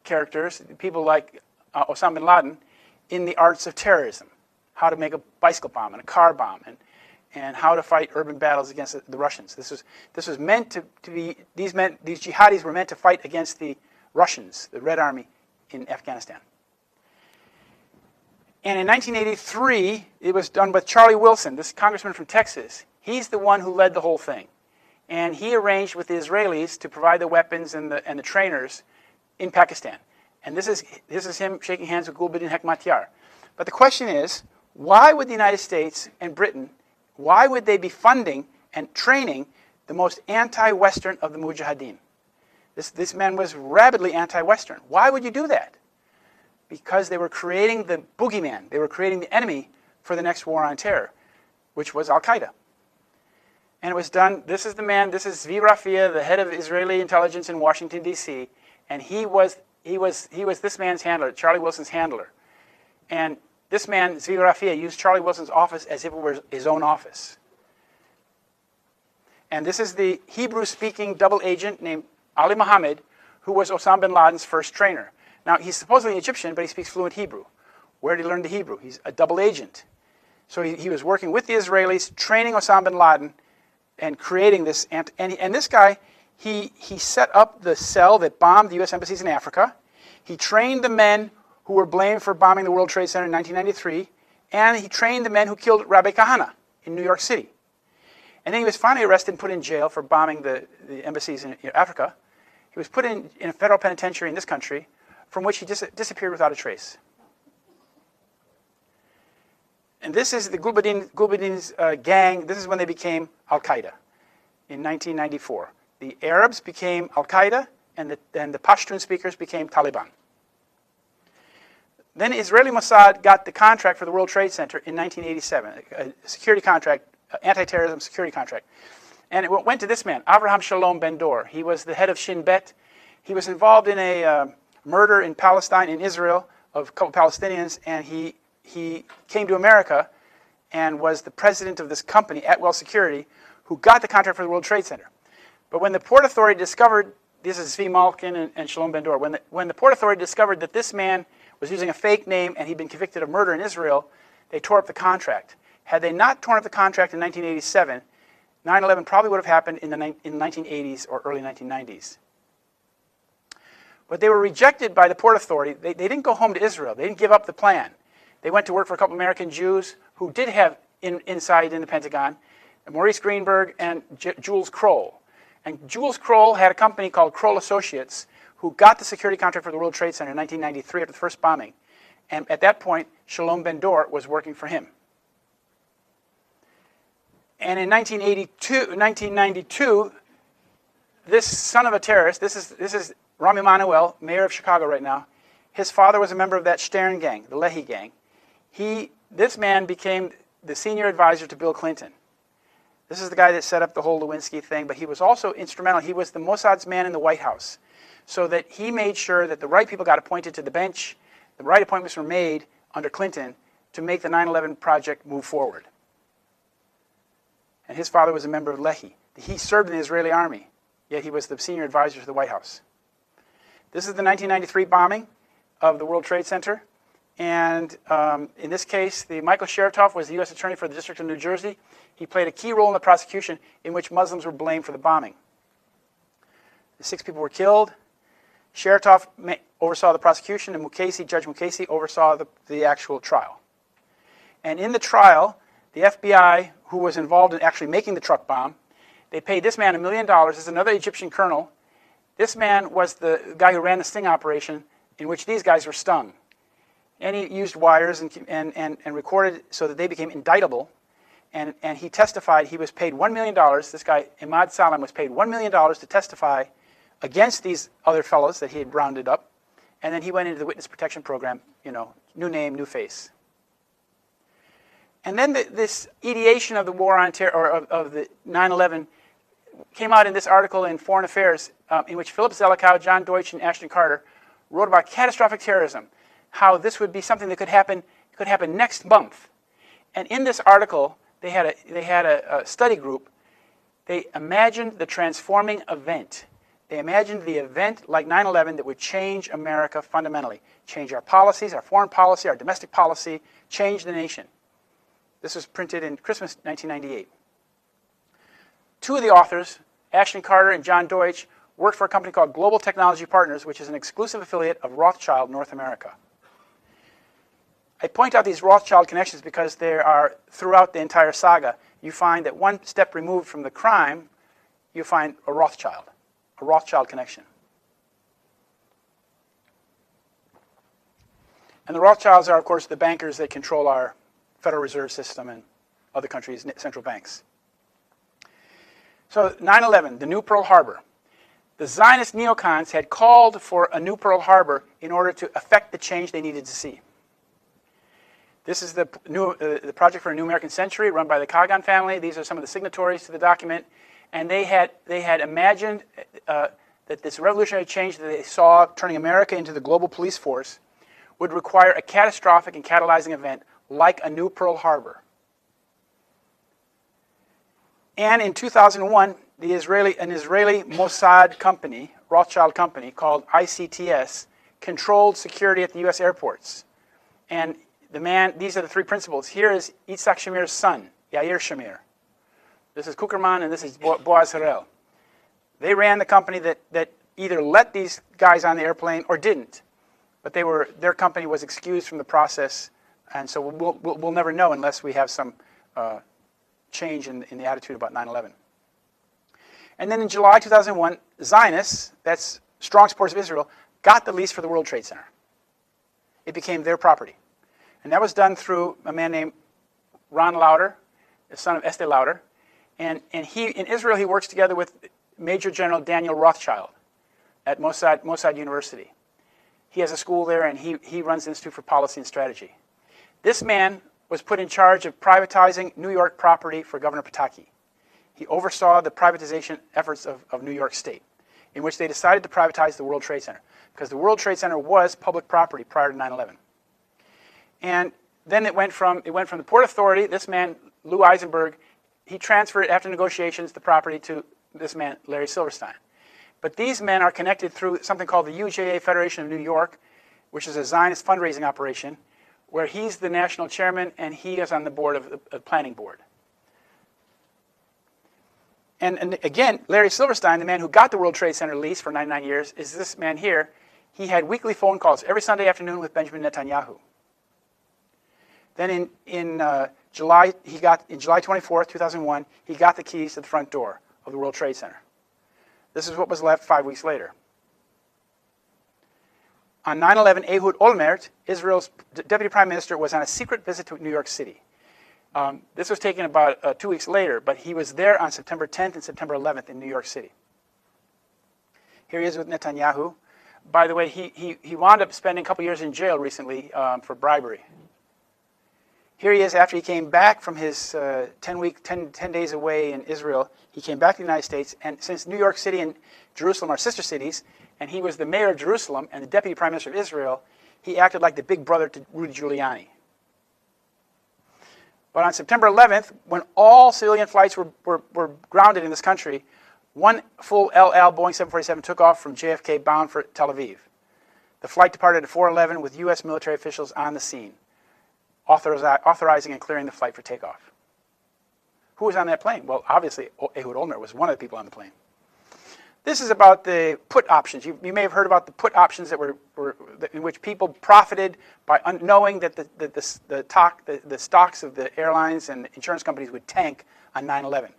Speaker 1: characters, people like Osama bin Laden, in the arts of terrorism. How to make a bicycle bomb and a car bomb, and how to fight urban battles against the Russians. This was meant to be, these jihadis were meant to fight against the Russians, the Red Army in Afghanistan. And in 1983, it was done with Charlie Wilson, this congressman from Texas. He's the one who led the whole thing. And he arranged with the Israelis to provide the weapons and the trainers in Pakistan. And this is him shaking hands with Gulbuddin Hekmatyar. But the question is, why would the United States and Britain, why would they be funding and training the most anti-Western of the Mujahideen? This man was rabidly anti-Western. Why would you do that? Because they were creating the boogeyman. They were creating the enemy for the next war on terror, which was Al-Qaeda. And it was done, this is the man, this is Zvi Rafia, the head of Israeli intelligence in Washington, D.C., and he was this man's handler, Charlie Wilson's handler. And this man, Zvi Rafia, used Charlie Wilson's office as if it were his own office. And this is the Hebrew-speaking double agent named Ali Mohammed, who was Osama bin Laden's first trainer. Now, he's supposedly Egyptian, but he speaks fluent Hebrew. Where did he learn the Hebrew? He's a double agent. So he was working with the Israelis, training Osama bin Laden, and creating this. And this guy, he set up the cell that bombed the U.S. embassies in Africa. He trained the men who were blamed for bombing the World Trade Center in 1993. And he trained the men who killed Rabbi Kahana in New York City. And then he was finally arrested and put in jail for bombing the embassies in Africa. He was put in a federal penitentiary in this country, from which he disappeared without a trace. And this is the Gulbuddin's gang. This is when they became Al-Qaeda in 1994. The Arabs became Al-Qaeda, and the Pashtun speakers became Taliban. Then Israeli Mossad got the contract for the World Trade Center in 1987, a security contract, anti-terrorism security contract. And it went to this man, Avraham Shalom Ben-Dor. He was the head of Shin Bet. He was involved in a murder in Palestine, in Israel, of a couple Palestinians, and he came to America and was the president of this company, Atwell Security, who got the contract for the World Trade Center. But when the Port Authority discovered, this is Zvi Malkin and Shalom Ben-Dor, when the Port Authority discovered that this man was using a fake name and he'd been convicted of murder in Israel, they tore up the contract. Had they not torn up the contract in 1987, 9/11 probably would have happened in the 1980s or early 1990s. But they were rejected by the Port Authority. They didn't go home to Israel. They didn't give up the plan. They went to work for a couple American Jews who did have inside in the Pentagon, Maurice Greenberg and Jules Kroll. And Jules Kroll had a company called Kroll Associates who got the security contract for the World Trade Center in 1993 after the first bombing. And at that point, Shalom Ben-Dor was working for him. And in 1992, this son of a terrorist, this is Rahm Emanuel, mayor of Chicago right now. His father was a member of that Stern gang, the Leahy gang. This man became the senior advisor to Bill Clinton. This is the guy that set up the whole Lewinsky thing, but he was also instrumental. He was the Mossad's man in the White House, so that he made sure that the right people got appointed to the bench, the right appointments were made under Clinton to make the 9/11 project move forward. And his father was a member of Leahy. He served in the Israeli army, yet he was the senior advisor to the White House. This is the 1993 bombing of the World Trade Center. And in this case, Michael Chertoff was the U.S. Attorney for the District of New Jersey. He played a key role in the prosecution in which Muslims were blamed for the bombing. The 6 people were killed. Chertoff oversaw the prosecution, and Judge Mukasey oversaw the actual trial. And in the trial, the FBI, who was involved in actually making the truck bomb, they paid this man $1 million. This is another Egyptian colonel. This man was the guy who ran the sting operation in which these guys were stung. And he used wires and recorded so that they became indictable. And he testified. He was paid $1 million. This guy, Imad Salam, was paid $1 million to testify against these other fellows that he had rounded up. And then he went into the witness protection program, new name, new face. And then this ideation of the war on terror, or of the 9/11, came out in this article in Foreign Affairs, in which Philip Zelikow, John Deutsch, and Ashton Carter wrote about catastrophic terrorism, how this would be something that could happen next month. And in this article, they had a study group. They imagined the transforming event. They imagined the event like 9/11 that would change America fundamentally, change our policies, our foreign policy, our domestic policy, change the nation. This was printed in Christmas 1998. 2 of the authors, Ashton Carter and John Deutsch, worked for a company called Global Technology Partners, which is an exclusive affiliate of Rothschild North America. I point out these Rothschild connections because there are, throughout the entire saga, you find that one step removed from the crime, you find a Rothschild connection. And the Rothschilds are, of course, the bankers that control our Federal Reserve System and other countries' central banks. So 9/11, the new Pearl Harbor. The Zionist neocons had called for a new Pearl Harbor in order to effect the change they needed to see. This is the Project for a New American Century, run by the Kagan family. These are some of the signatories to the document. And they had imagined that this revolutionary change that they saw, turning America into the global police force, would require a catastrophic and catalyzing event like a new Pearl Harbor. And in 2001, an Israeli Mossad company, Rothschild company, called ICTS, controlled security at the U.S. airports. And these are the 3 principals. Here is Yitzhak Shamir's son, Yair Shamir. This is Kuckerman, and this is Boaz Harel. They ran the company that either let these guys on the airplane or didn't. But their company was excused from the process, and so we'll never know unless we have some change in the attitude about 9/11. And then in July 2001, Zionists, that's Strong Supporters of Israel, got the lease for the World Trade Center. It became their property. And that was done through a man named Ron Lauder, the son of Estee Lauder. And in Israel, he works together with Major General Daniel Rothschild at Mossad University. He has a school there, and he runs the Institute for Policy and Strategy. This man was put in charge of privatizing New York property for Governor Pataki. He oversaw the privatization efforts of New York State, in which they decided to privatize the World Trade Center, because the World Trade Center was public property prior to 9/11. And then it went from the Port Authority, this man, Lou Eisenberg, he transferred, after negotiations, the property to this man, Larry Silverstein. But these men are connected through something called the UJA Federation of New York, which is a Zionist fundraising operation, where he's the national chairman and he is on the board of the planning board. And again, Larry Silverstein, the man who got the World Trade Center lease for 99 years, is this man here. He had weekly phone calls every Sunday afternoon with Benjamin Netanyahu. Then in July 24th, 2001, he got the keys to the front door of the World Trade Center. This is what was left 5 weeks later. On 9/11, Ehud Olmert, Israel's deputy prime minister, was on a secret visit to New York City. This was taken about 2 weeks later, but he was there on September 10th and September 11th in New York City. Here he is with Netanyahu. By the way, he wound up spending a couple years in jail recently for bribery. Here he is after he came back from his 10 days away in Israel. He came back to the United States, and since New York City and Jerusalem are sister cities, and he was the mayor of Jerusalem and the deputy prime minister of Israel, he acted like the big brother to Rudy Giuliani. But on September 11th, when all civilian flights were grounded in this country, one full El Al Boeing 747 took off from JFK bound for Tel Aviv. The flight departed at 4:11 with U.S. military officials on the scene, authorizing and clearing the flight for takeoff. Who was on that plane? Well, obviously, Ehud Olmert was one of the people on the plane. This is about the put options. You may have heard about the put options that in which people profited by knowing that the stocks of the airlines and insurance companies would tank on 9/11.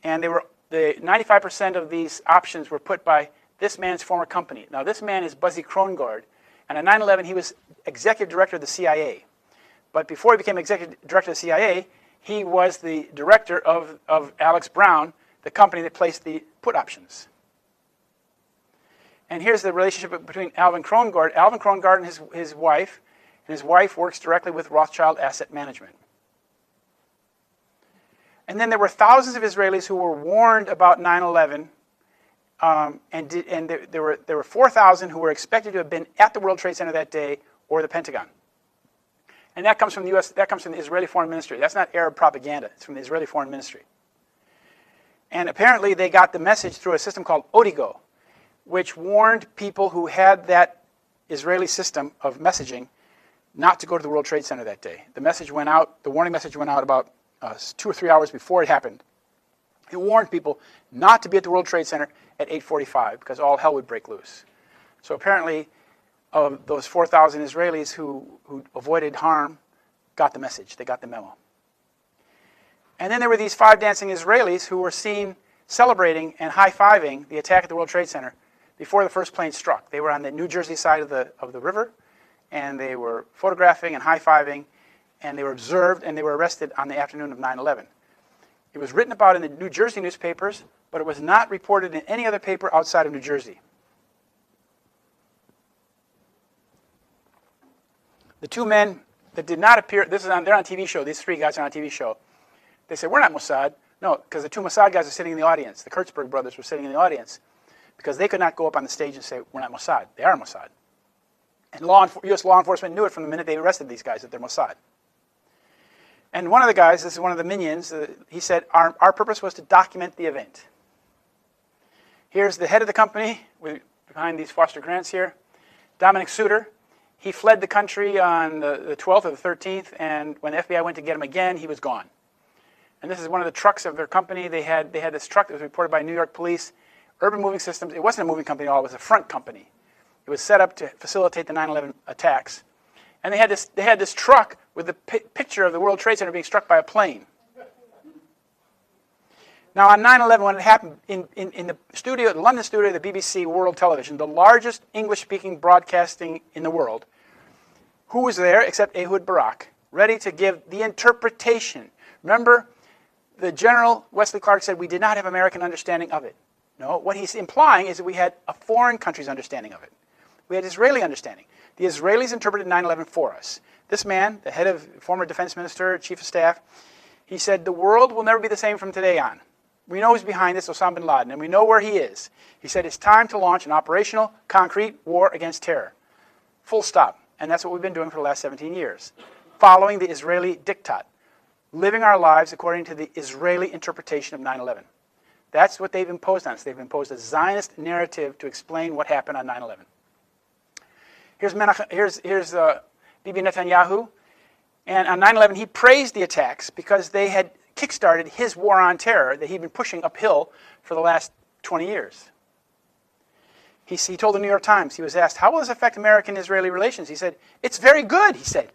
Speaker 1: And the 95% of these options were put by this man's former company. Now, this man is Buzzy Krongard, and on 9/11 he was executive director of the CIA. But before he became executive director of the CIA, he was the director of Alex Brown, the company that placed the put options. And here's the relationship between Alvin Krongard and his wife. And his wife works directly with Rothschild Asset Management. And then there were thousands of Israelis who were warned about 9/11, and there were 4,000 who were expected to have been at the World Trade Center that day or the Pentagon. And that comes from the U.S. That comes from the Israeli Foreign Ministry. That's not Arab propaganda. It's from the Israeli Foreign Ministry. And apparently they got the message through a system called Odigo, which warned people who had that Israeli system of messaging not to go to the World Trade Center that day. The message went out. The warning message went out about 2 or 3 hours before it happened. It warned people not to be at the World Trade Center at 8:45 because all hell would break loose. So apparently, of those 4,000 Israelis who avoided harm got the message. They got the memo. And then there were these 5 dancing Israelis who were seen celebrating and high-fiving the attack at the World Trade Center before the first plane struck. They were on the New Jersey side of the river, and they were photographing and high-fiving, and they were observed, and they were arrested on the afternoon of 9/11. It was written about in the New Jersey newspapers, but it was not reported in any other paper outside of New Jersey. The 2 men that did not appear, they're on a TV show, these 3 guys are on a TV show. They said, we're not Mossad. No, because the 2 Mossad guys are sitting in the audience. The Kurtzberg brothers were sitting in the audience because they could not go up on the stage and say, we're not Mossad. They are Mossad. And U.S. law enforcement knew it from the minute they arrested these guys that they're Mossad. And one of the guys, this is one of the minions, he said, our purpose was to document the event. Here's the head of the company, behind these Foster Grants here, Dominic Suter. He fled the country on the 12th or the 13th, and when the FBI went to get him again, he was gone. And this is one of the trucks of their company. They had this truck that was reported by New York police, Urban Moving Systems. It wasn't a moving company at all. It was a front company. It was set up to facilitate the 9/11 attacks. And they had this truck with the picture of the World Trade Center being struck by a plane. Now, on 9/11, when it happened, in the studio, the London studio of the BBC World Television, the largest English-speaking broadcasting in the world, who was there except Ehud Barak, ready to give the interpretation? Remember, the General Wesley Clark said we did not have American understanding of it. No, what he's implying is that we had a foreign country's understanding of it. We had Israeli understanding. The Israelis interpreted 9/11 for us. This man, the head of former defense minister, chief of staff, he said the world will never be the same from today on. We know who's behind this, Osama bin Laden, and we know where he is. He said it's time to launch an operational, concrete war against terror. Full stop. And that's what we've been doing for the last 17 years, following the Israeli diktat, living our lives according to the Israeli interpretation of 9/11. That's what they've imposed on us. They've imposed a Zionist narrative to explain what happened on 9/11. Here's Bibi Netanyahu, and on 9/11 he praised the attacks because they had kickstarted his war on terror that he'd been pushing uphill for the last 20 years. He told the New York Times, he was asked, how will this affect American-Israeli relations? He said, it's very good, he said.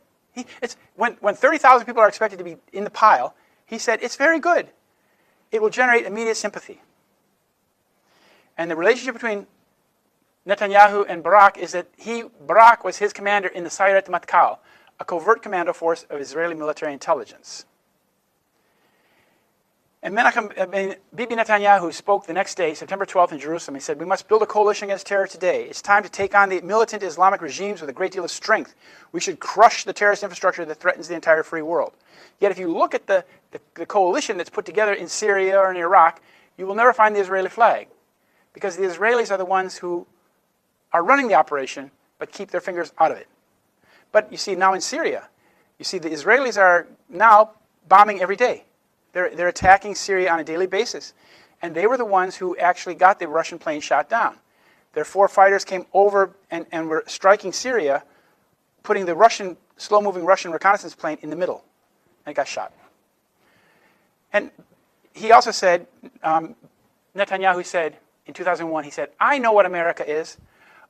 Speaker 1: When 30,000 people are expected to be in the pile, he said, it's very good. It will generate immediate sympathy. And the relationship between Netanyahu and Barak is that Barak was his commander in the Sayeret Matkal, a covert commando force of Israeli military intelligence. And Bibi Netanyahu spoke the next day, September 12th, in Jerusalem. He said, we must build a coalition against terror today. It's time to take on the militant Islamic regimes with a great deal of strength. We should crush the terrorist infrastructure that threatens the entire free world. Yet if you look at the coalition that's put together in Syria or in Iraq, you will never find the Israeli flag. Because the Israelis are the ones who are running the operation, but keep their fingers out of it. But you see now in Syria, you see the Israelis are now bombing every day. They're attacking Syria on a daily basis. And they were the ones who actually got the Russian plane shot down. Their 4 fighters came over and were striking Syria, putting the slow-moving Russian reconnaissance plane in the middle. And it got shot. And he also said, Netanyahu said in 2001, he said, I know what America is.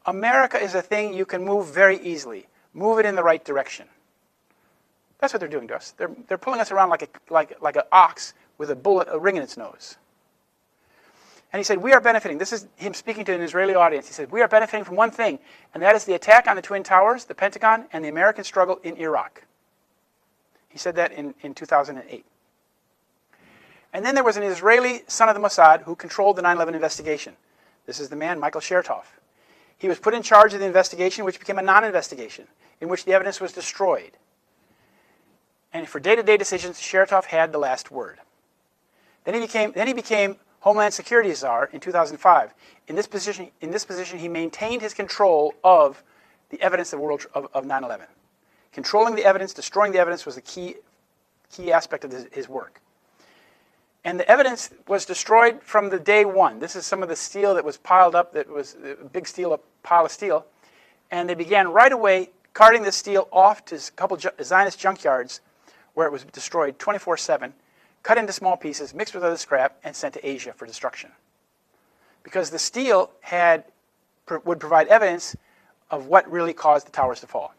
Speaker 1: America is a thing you can move very easily. Move it in the right direction. That's what they're doing to us. They're pulling us around like an ox with a ring in its nose. And he said, we are benefiting. This is him speaking to an Israeli audience. He said, we are benefiting from one thing, and that is the attack on the Twin Towers, the Pentagon, and the American struggle in Iraq. He said that in 2008. And then there was an Israeli son of the Mossad who controlled the 9/11 investigation. This is the man, Michael Chertoff. He was put in charge of the investigation, which became a non-investigation, in which the evidence was destroyed. And for day-to-day decisions, Chertoff had the last word. Then he became Homeland Security Czar in 2005. In this position, he maintained his control of the evidence of 9/11. Controlling the evidence, destroying the evidence was the key aspect of his work. And the evidence was destroyed from the day one. This is some of the steel that was piled up, that was a big pile of steel. And they began right away carting the steel off to a couple Zionist junkyards where it was destroyed 24/7, cut into small pieces, mixed with other scrap, and sent to Asia for destruction. Because the steel would provide evidence of what really caused the towers to fall.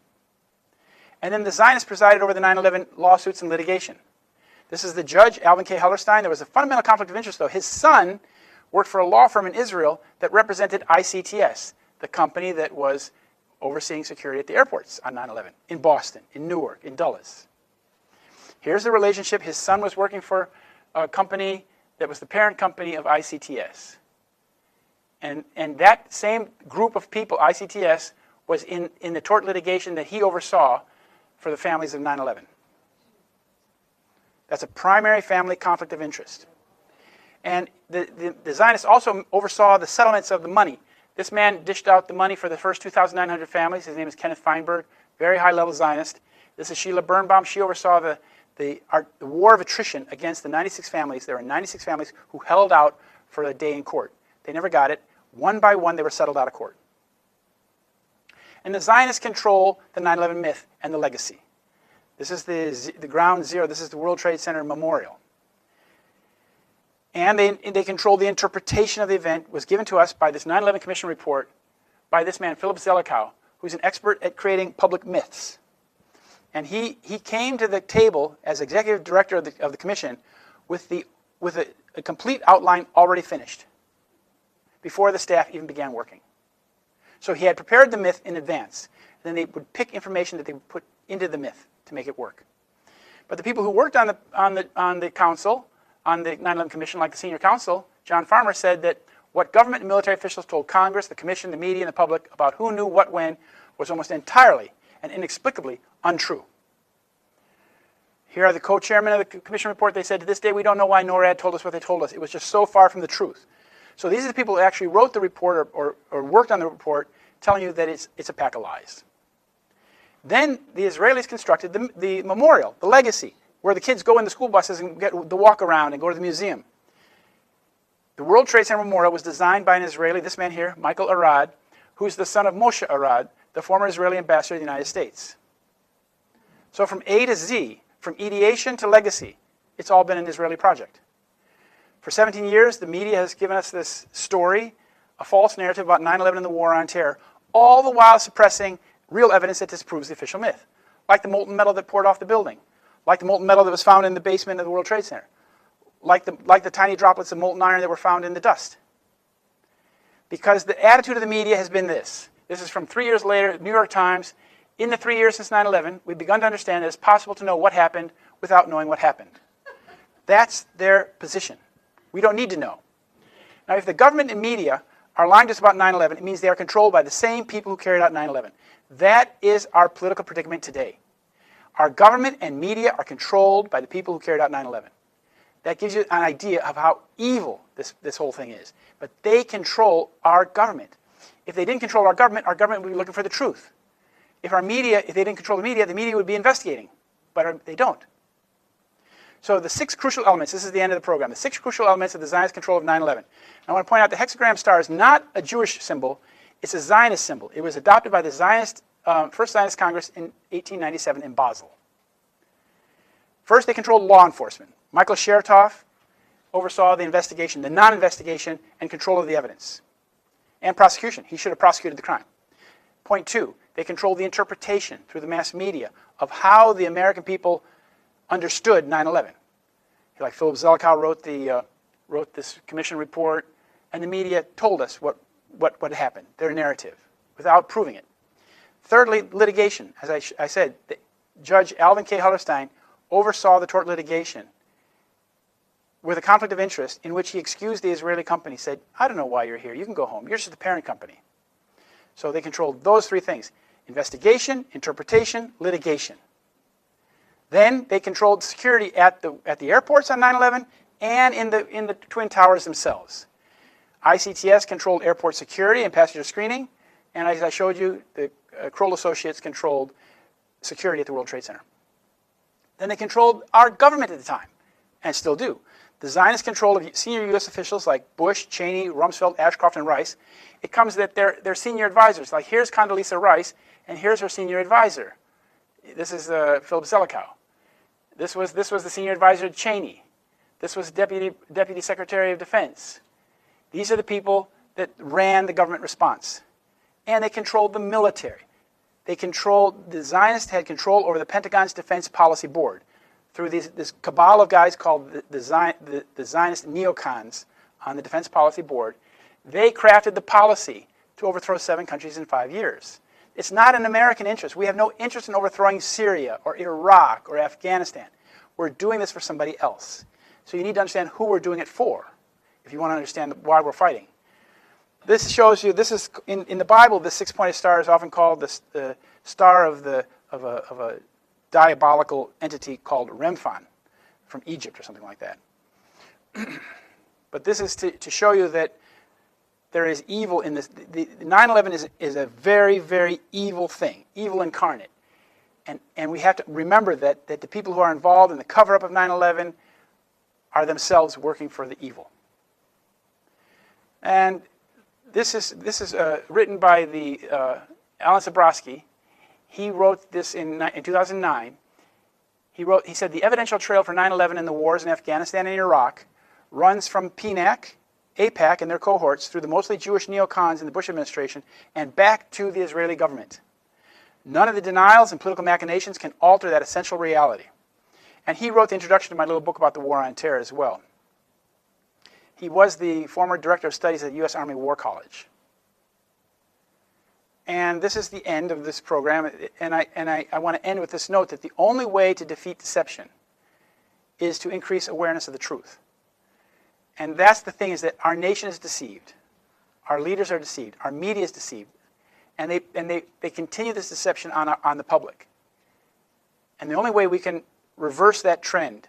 Speaker 1: And then the Zionists presided over the 9/11 lawsuits and litigation. This is the judge, Alvin K. Hellerstein. There was a fundamental conflict of interest, though. His son worked for a law firm in Israel that represented ICTS, the company that was overseeing security at the airports on 9/11, in Boston, in Newark, in Dulles. Here's the relationship. His son was working for a company that was the parent company of ICTS. And that same group of people, ICTS, was in the tort litigation that he oversaw for the families of 9/11. That's a primary family conflict of interest. And the Zionists also oversaw the settlements of the money. This man dished out the money for the first 2,900 families. His name is Kenneth Feinberg, very high-level Zionist. This is Sheila Birnbaum. She oversaw the war of attrition against the 96 families. There were 96 families who held out for a day in court. They never got it. One by one, they were settled out of court. And the Zionists control the 9/11 myth and the legacy. This is the ground zero. This is the World Trade Center Memorial. And they control the interpretation of the event. Was given to us by this 9/11 Commission report by this man, Philip Zelikow, who's an expert at creating public myths. And he came to the table as executive director of the commission with a complete outline already finished before the staff even began working. So he had prepared the myth in advance. Then they would pick information that they would put into the myth to make it work. But the people who worked on the council, on the 9/11 Commission, like the senior counsel, John Farmer, said that what government and military officials told Congress, the Commission, the media, and the public about who knew what when was almost entirely and inexplicably untrue. Here are the co-chairmen of the Commission report. They said, to this day, we don't know why NORAD told us what they told us. It was just so far from the truth. So these are the people who actually wrote the report or worked on the report, telling you that it's a pack of lies. Then the Israelis constructed the memorial, the legacy, where the kids go in the school buses and get the walk around and go to the museum. The World Trade Center Memorial was designed by an Israeli, this man here, Michael Arad, who's the son of Moshe Arad, the former Israeli ambassador to the United States. So from A to Z, from ideation to legacy, it's all been an Israeli project. For 17 years, the media has given us this story, a false narrative about 9/11 and the War on Terror, all the while suppressing real evidence that disproves the official myth, like the molten metal that poured off the building, like the molten metal that was found in the basement of the World Trade Center, like the tiny droplets of molten iron that were found in the dust. Because the attitude of the media has been this. This is from 3 years later, New York Times. In the 3 years since 9/11, we've begun to understand that it's possible to know what happened without knowing what happened. That's their position. We don't need to know. Now, if the government and media are lying to us about 9/11, it means they are controlled by the same people who carried out 9/11. That is our political predicament today. Our government and media are controlled by the people who carried out 9/11. That gives you an idea of how evil this whole thing is. But they control our government. If they didn't control our government would be looking for the truth. If they didn't control the media would be investigating. But they don't. So the 6 crucial elements, this is the end of the program, the 6 crucial elements of the Zionist control of 9/11. I want to point out the hexagram star is not a Jewish symbol, it's a Zionist symbol. It was adopted by the First Zionist Congress in 1897 in Basel. First, they controlled law enforcement. Michael Chertoff oversaw the investigation, the non-investigation, and control of the evidence. And prosecution. He should have prosecuted the crime. Point 2, they controlled the interpretation through the mass media of how the American people understood 9/11. Like Philip Zelikow wrote this commission report, and the media told us what happened, their narrative, without proving it. Thirdly, litigation. As I said, Judge Alvin K. Hellerstein oversaw the tort litigation with a conflict of interest in which he excused the Israeli company, said, I don't know why you're here, you can go home, you're just the parent company. So they controlled those 3 things: investigation, interpretation, litigation. Then they controlled security at the airports on 9/11 and in the Twin Towers themselves. ICTS controlled airport security and passenger screening, and as I showed you, the Kroll Associates controlled security at the World Trade Center. Then they controlled our government at the time, and still do. The Zionist control of senior U.S. officials like Bush, Cheney, Rumsfeld, Ashcroft, and Rice. It comes that they're senior advisors. Like here's Condoleezza Rice, and here's her senior advisor. This is Philip Zelikow. This was the senior advisor to Cheney. This was Deputy Secretary of Defense. These are the people that ran the government response. And they controlled the military. The Zionists had control over the Pentagon's Defense Policy Board through this cabal of guys called the Zionist neocons on the Defense Policy Board. They crafted the policy to overthrow 7 countries in 5 years. It's not an American interest. We have no interest in overthrowing Syria or Iraq or Afghanistan. We're doing this for somebody else. So you need to understand who we're doing it for if you want to understand why we're fighting. This shows you, this is, in the Bible, the 6-pointed star is often called the star of a diabolical entity called Remphan from Egypt or something like that. But this is to show you that there is evil in this. The 9/11 is a very, very evil thing, evil incarnate. And we have to remember that the people who are involved in the cover-up of 9/11 are themselves working for the evil. And this is written by Alan Zabrowski. He wrote this in 2009. He said the evidential trail for 9/11 and the wars in Afghanistan and Iraq runs from PNAC, AIPAC, and their cohorts through the mostly Jewish neocons in the Bush administration and back to the Israeli government. None of the denials and political machinations can alter that essential reality. And he wrote the introduction to my little book about the war on terror as well. He was the former director of studies at the U.S. Army War College. And this is the end of this program. And I want to end with this note that the only way to defeat deception is to increase awareness of the truth. And that's the thing, is that our nation is deceived. Our leaders are deceived. Our media is deceived. And they continue this deception on the public. And the only way we can reverse that trend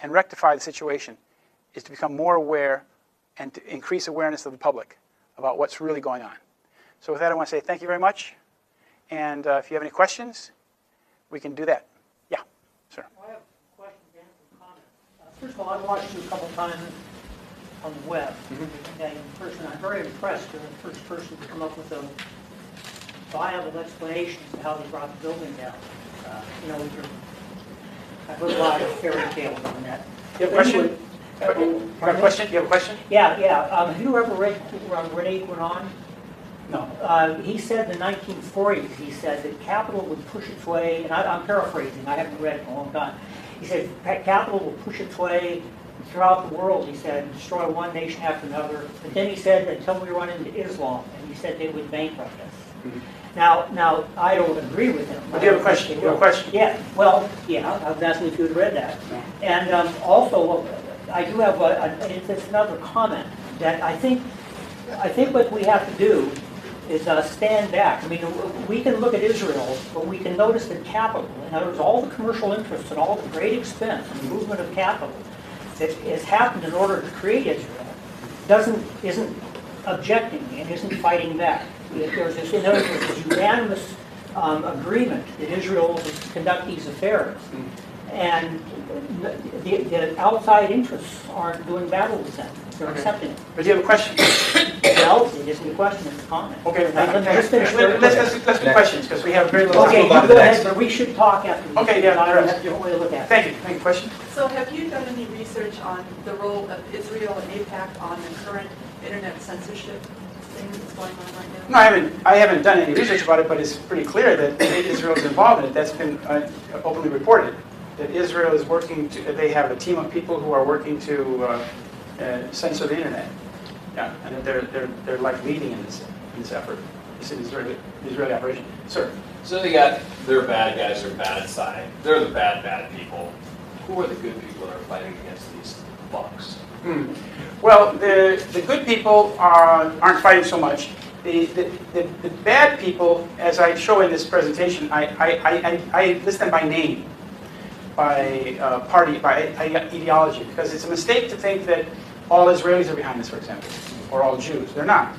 Speaker 1: and rectify the situation is to become more aware and to increase awareness of the public about what's really going on. So with that, I want to say thank you very much. And if you have any questions, we can do that. Yeah, sir.
Speaker 2: Well, I have questions and some comments. First of all, I've watched you a couple times on the web. Okay, in person, I'm very impressed. You're the first person to come up with a viable explanation as to how they brought the building down. I've heard a lot of fairy tales on that.
Speaker 1: You have a question?
Speaker 2: Anyway,
Speaker 1: You have a question? You have a question?
Speaker 2: Yeah, yeah. Have you ever read Rene Guénon?
Speaker 1: No.
Speaker 2: He said in the 1940s, he said that capital would push its way, and I'm paraphrasing, I haven't read it in a long time. He said capital will push its way throughout the world, he said, destroy one nation after another. But then he said, until we run into Islam, and he said they would bankrupt us.
Speaker 1: Mhm.
Speaker 2: Now, I don't agree with him.
Speaker 1: Do you have a question? You have a question?
Speaker 2: Yeah, well, yeah, I was asking if you had read that.
Speaker 1: No.
Speaker 2: And also, I do have it's another comment that I think what we have to do is stand back. I mean, we can look at Israel, but we can notice that capital, in other words, all the commercial interests and all the great expense and movement of capital that has happened in order to create Israel isn't objecting and isn't fighting back. There's this, in other words, this unanimous agreement that Israel is to conduct these affairs. And the outside interests aren't doing battle with them. They're accepting it.
Speaker 1: But do you have a question?
Speaker 2: Well, it isn't a question, it's a comment.
Speaker 1: Okay,
Speaker 2: Let's finish.
Speaker 1: let's do questions, because we have very little
Speaker 2: Okay,
Speaker 1: time.
Speaker 2: you go ahead, but we should talk after this.
Speaker 1: Okay, yeah,
Speaker 2: I
Speaker 1: right.
Speaker 2: have a different way to look at it.
Speaker 1: Thank you. Thank you. Question?
Speaker 3: So have you done any research on the role of Israel and AIPAC on the current internet censorship thing that's going on right
Speaker 1: No,
Speaker 3: now?
Speaker 1: I haven't done any research about it, but it's pretty clear that Israel is involved in it. That's been openly reported. That Israel is working to, they have a team of people who are working to censor the internet. Yeah, and that they're like leading in this effort. It's an Israeli operation. Sir.
Speaker 4: So they got their bad guys, their bad side. They're the bad people. Who are the good people that are fighting against these bugs?
Speaker 1: Well, the good people aren't fighting so much. The bad people, as I show in this presentation, I list them by name, by party, by ideology, because it's a mistake to think that all Israelis are behind this, for example, or all Jews. They're not.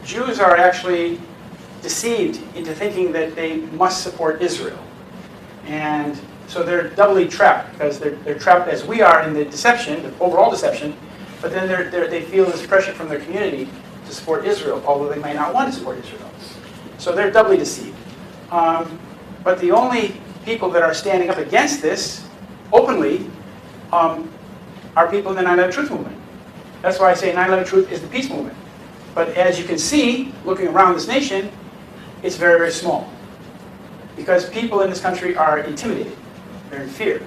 Speaker 1: Jews are actually deceived into thinking that they must support Israel. And so they're doubly trapped, because they're trapped as we are in the deception, the overall deception, but then they feel this pressure from their community to support Israel, although they may not want to support Israel. So they're doubly deceived. But the only people that are standing up against this openly are people in the 9/11 Truth movement. That's why I say 9/11 Truth is the peace movement. But as you can see, looking around this nation, it's very, very small. Because people in this country are intimidated. They're in fear.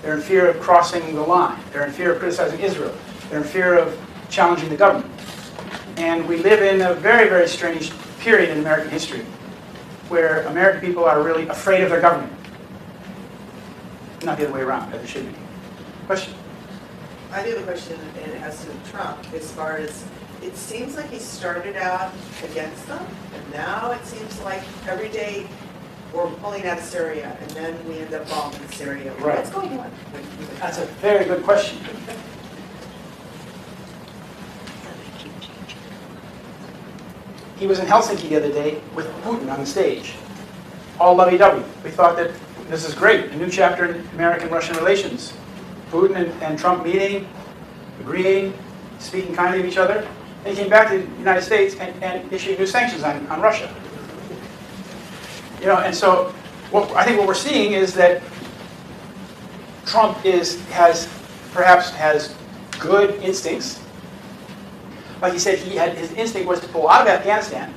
Speaker 1: They're in fear of crossing the line. They're in fear of criticizing Israel. They're in fear of challenging the government. And we live in a very, very strange period in American history where American people are really afraid of their government. Not the other way around, as it should be. Question?
Speaker 5: I do have a question, and it has to do with Trump, as far as, it seems like he started out against them, and now it seems like every day we're pulling out of Syria, and then we end up bombing Syria.
Speaker 1: Right.
Speaker 5: What's going on?
Speaker 1: That's a very good question. He was in Helsinki the other day with Putin on the stage. All lovey-dovey. We thought that this is great, a new chapter in American-Russian relations. Putin and Trump meeting, agreeing, speaking kindly of each other. Then he came back to the United States and issued new sanctions on Russia. You know, and so I think what we're seeing is that Trump perhaps has good instincts. Like he said, his instinct was to pull out of Afghanistan.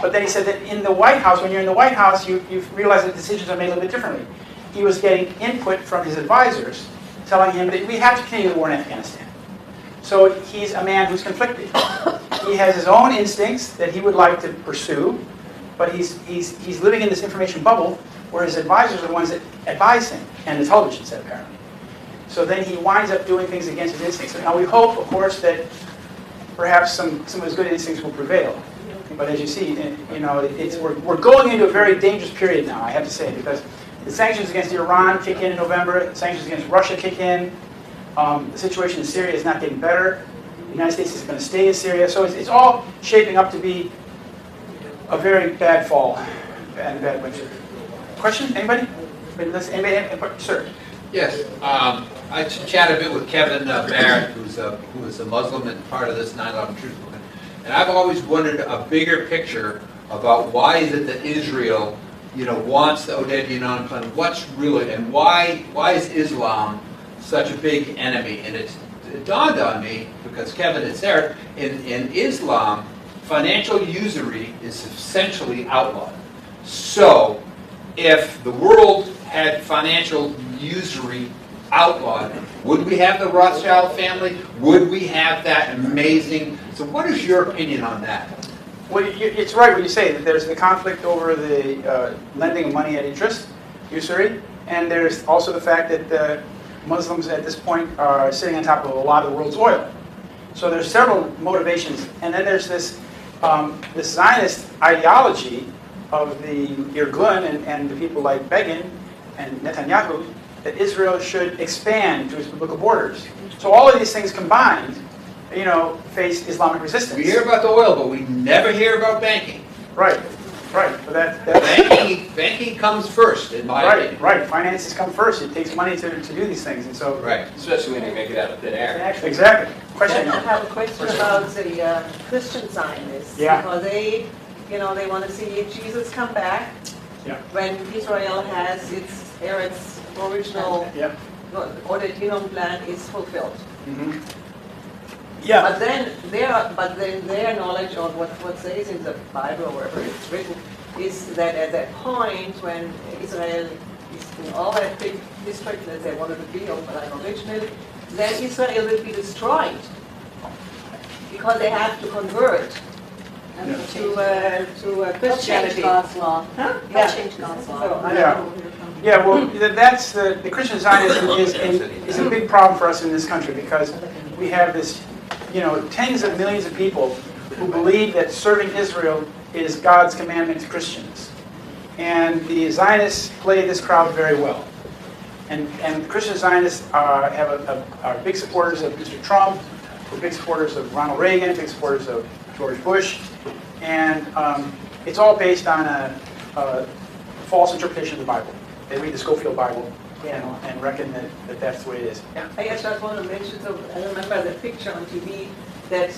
Speaker 1: But then he said that in the White House, when you're in the White House, you realize that decisions are made a little bit differently. He was getting input from his advisors telling him that we have to continue the war in Afghanistan. So he's a man who's conflicted. He has his own instincts that he would like to pursue, but he's living in this information bubble where his advisors are the ones that advise him, and the television set apparently. So then he winds up doing things against his instincts. Now we hope, of course, that perhaps some of his good instincts will prevail. But as you see, you know, we're going into a very dangerous period now, I have to say, because the sanctions against Iran kick in November, the sanctions against Russia kick in, the situation in Syria is not getting better, the United States is going to stay in Syria, so it's all shaping up to be a very bad fall and bad winter. Question? Anybody? Sir?
Speaker 6: Yes, I chatted a bit with Kevin Barrett, who is a Muslim and part of this 9/11 Truth Movement, and I've always wondered a bigger picture about why is it that Israel, you know, wants the Oded Yinon plan. What's really, and why is Islam such a big enemy? And it dawned on me, because Kevin is there, in Islam, financial usury is essentially outlawed. So, if the world had financial usury outlawed, would we have the Rothschild family? Would we have that amazing? So what is your opinion on that?
Speaker 1: Well, it's right when you say that there's the conflict over the lending of money at interest, usury, and there's also the fact that the Muslims at this point are sitting on top of a lot of the world's oil. So there's several motivations, and then there's this Zionist ideology of the Irgun and the people like Begin and Netanyahu that Israel should expand to its biblical borders. So all of these things combined, face Islamic resistance.
Speaker 6: We hear about the oil, but we never hear about banking.
Speaker 1: Right. But that's
Speaker 6: Banking comes first, in my opinion.
Speaker 1: Right. Finances come first. It takes money to do these things, and so
Speaker 6: Right.
Speaker 4: Especially when you make it out of thin air.
Speaker 2: Actually,
Speaker 1: exactly. Question.
Speaker 7: I have a question about the Christian Zionists.
Speaker 1: Yeah.
Speaker 7: Because they want to see Jesus come back.
Speaker 1: Yeah.
Speaker 7: When Israel has its original,
Speaker 1: Yeah.
Speaker 7: or the Genome Plan is fulfilled.
Speaker 1: Mm-hmm. Yeah.
Speaker 7: But then their knowledge of what says in the Bible or wherever it's written is that at that point when Israel is in all that big district that they wanted to build, but originally, then Israel will be destroyed because they have to convert to Christianity.
Speaker 3: God's law.
Speaker 7: Huh?
Speaker 3: They'll change God's law.
Speaker 7: So, I
Speaker 1: Yeah.
Speaker 7: don't know where you're coming
Speaker 1: Yeah, well, that's the Christian Zionism is a big problem for us in this country because we have this, tens of millions of people who believe that serving Israel is God's commandment to Christians. And the Zionists play this crowd very well. And Christian Zionists are big supporters of Mr. Trump, we're big supporters of Ronald Reagan, big supporters of George Bush, and it's all based on a false interpretation of the Bible. They read the Schofield Bible and reckon that that's the way it is. Yeah.
Speaker 7: I just want to mention, so I remember the picture on TV that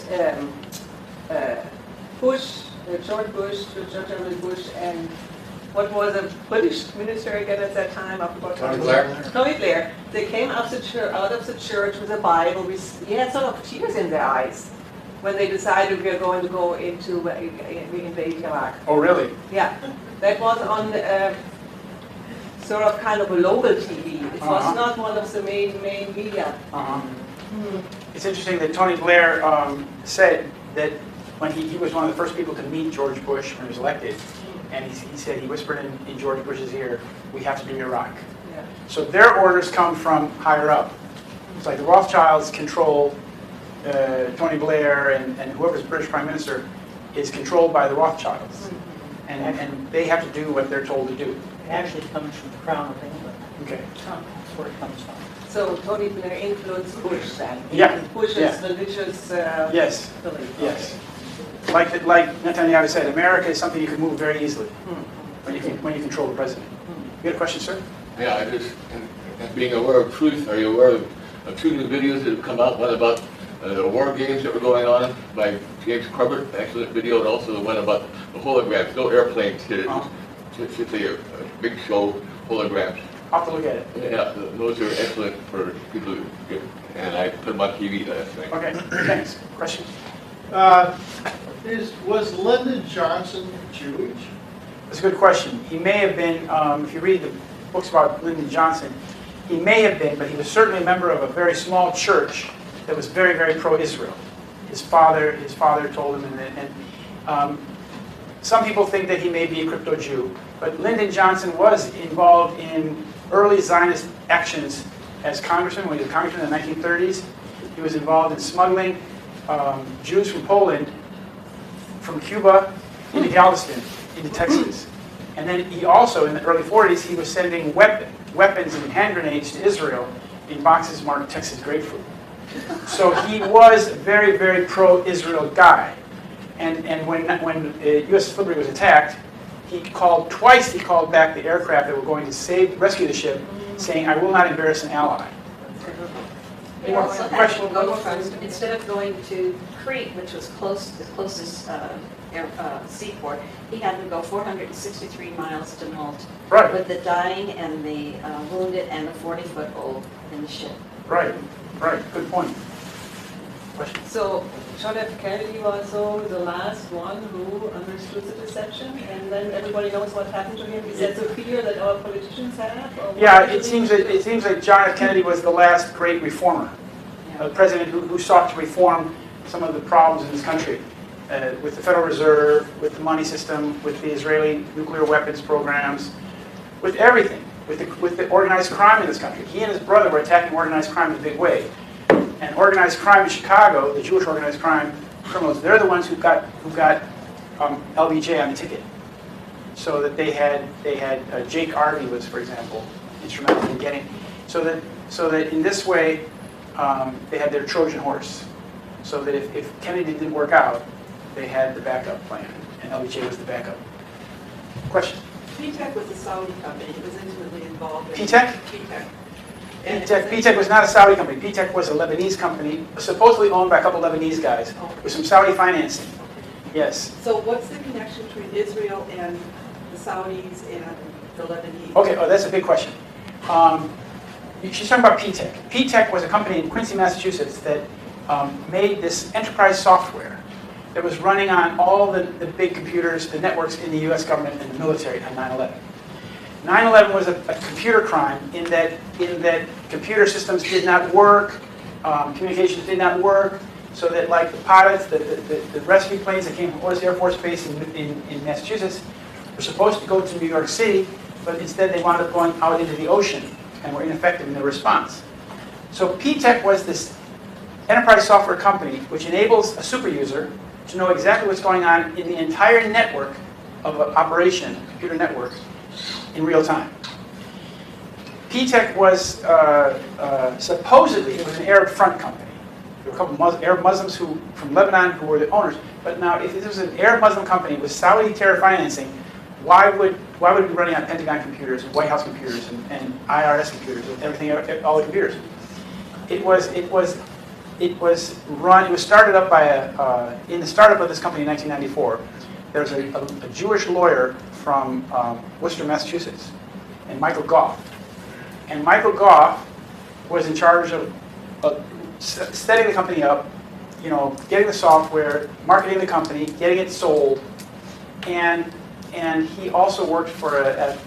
Speaker 7: George W. Bush, and what was a British minister again at that time? I forgot.
Speaker 6: Tony Blair?
Speaker 7: Tony Blair. They came out of the church with a Bible. He had sort of tears in their eyes when they decided we are going to go into invade Iraq.
Speaker 1: Oh, really?
Speaker 7: Yeah, that was on sort of kind of a local TV. It was not one of the main media.
Speaker 1: It's interesting that Tony Blair said that when he was one of the first people to meet George Bush when he was elected, and he said, he whispered in George Bush's ear, we have to do Iraq.
Speaker 7: Yeah.
Speaker 1: So their orders come from higher up. It's like the Rothschilds control Tony Blair, and whoever's British Prime Minister is controlled by the Rothschilds. And they have to do what they're told to do.
Speaker 2: it actually comes from the Crown of England.
Speaker 1: Okay.
Speaker 2: That's where it comes from.
Speaker 7: So Tony Blair influenced Bush then?
Speaker 1: Yeah.
Speaker 7: Bush's
Speaker 1: Yeah.
Speaker 7: religious
Speaker 1: Yes.
Speaker 7: belief.
Speaker 1: Yes. Like Netanyahu said, America is something you can move very easily when you control the president. You got a question, sir?
Speaker 8: Yeah, I just, and being aware of truth, are you aware of two new videos that have come out? One about the war games that were going on by James Corbett, excellent video, and also the one about the holograms, no airplanes hit it. It's a big show, holograms.
Speaker 1: I'll have to look at it.
Speaker 8: Yeah, those are excellent for people to get, and I put them on TV last night.
Speaker 1: Okay, thanks. Question?
Speaker 9: Was Lyndon Johnson Jewish?
Speaker 1: That's a good question. He may have been, if you read the books about Lyndon Johnson, he may have been, but he was certainly a member of a very small church that was very, very pro-Israel. His father told him, and some people think that he may be a crypto-Jew, but Lyndon Johnson was involved in early Zionist actions as congressman. When he was a congressman in the 1930s, he was involved in smuggling Jews from Poland, from Cuba, into Galveston, into Texas. And then he also, in the early 40s, he was sending weapons and hand grenades to Israel in boxes marked Texas grapefruit. So he was a very, very pro-Israel guy. And when USS Liberty was attacked, he called back the aircraft that were going to rescue the ship, saying, I will not embarrass an ally.
Speaker 10: He also had
Speaker 1: Question?
Speaker 10: to go from, instead of going to Crete, which was the closest seaport, he had to go 463 miles to Malta
Speaker 1: Right.
Speaker 10: with the dying and the wounded and the 40-foot-old in the ship.
Speaker 1: Right, right, good point. Question?
Speaker 7: So John F. Kennedy was the last one who understood the deception, and then everybody knows what happened to him. Is that the fear that our politicians have? Or what
Speaker 1: Yeah,
Speaker 7: actually-
Speaker 1: it seems like John F. Kennedy was the last great reformer, a president who sought to reform some of the problems in this country, with the Federal Reserve, with the money system, with the Israeli nuclear weapons programs, with everything, with the organized crime in this country. He and his brother were attacking organized crime in a big way. And organized crime in Chicago, the Jewish organized crime criminals, they're the ones who got LBJ on the ticket. So that they had Jake Arvey was, for example, instrumental in getting, so that in this way they had their Trojan horse. So that if Kennedy didn't work out, they had the backup plan, and LBJ was the backup. Question?
Speaker 3: P-Tech was a Saudi company. It was intimately involved in
Speaker 1: P-Tech?
Speaker 3: P-Tech.
Speaker 1: P-Tech was not a Saudi company. P-Tech was a Lebanese company, supposedly owned by a couple Lebanese guys, with some Saudi financing. Yes.
Speaker 3: So what's the connection between Israel and the Saudis and the Lebanese?
Speaker 1: Okay, that's a big question. She's talking about P-Tech. P-Tech was a company in Quincy, Massachusetts that made this enterprise software that was running on all the big computers, the networks in the US government and the military on 9/11. 9/11 was a computer crime in that computer systems did not work, communications did not work, so that like the pilots, the rescue planes that came from Ordis Air Force Base in Massachusetts were supposed to go to New York City, but instead they wound up going out into the ocean and were ineffective in their response. So P-Tech was this enterprise software company which enables a super user to know exactly what's going on in the entire network of an operation, computer network, in real time. P-Tech was supposedly, it was an Arab front company. There were a couple of Arab Muslims from Lebanon who were the owners. But now, if this was an Arab Muslim company with Saudi terror financing, why would it be running on Pentagon computers and White House computers and IRS computers and everything, all the computers? It was started up by in the startup of this company in 1994. There was a Jewish lawyer from Worcester, Massachusetts, and Michael Goff. And Michael Goff was in charge of setting the company up, getting the software, marketing the company, getting it sold, and he also worked for an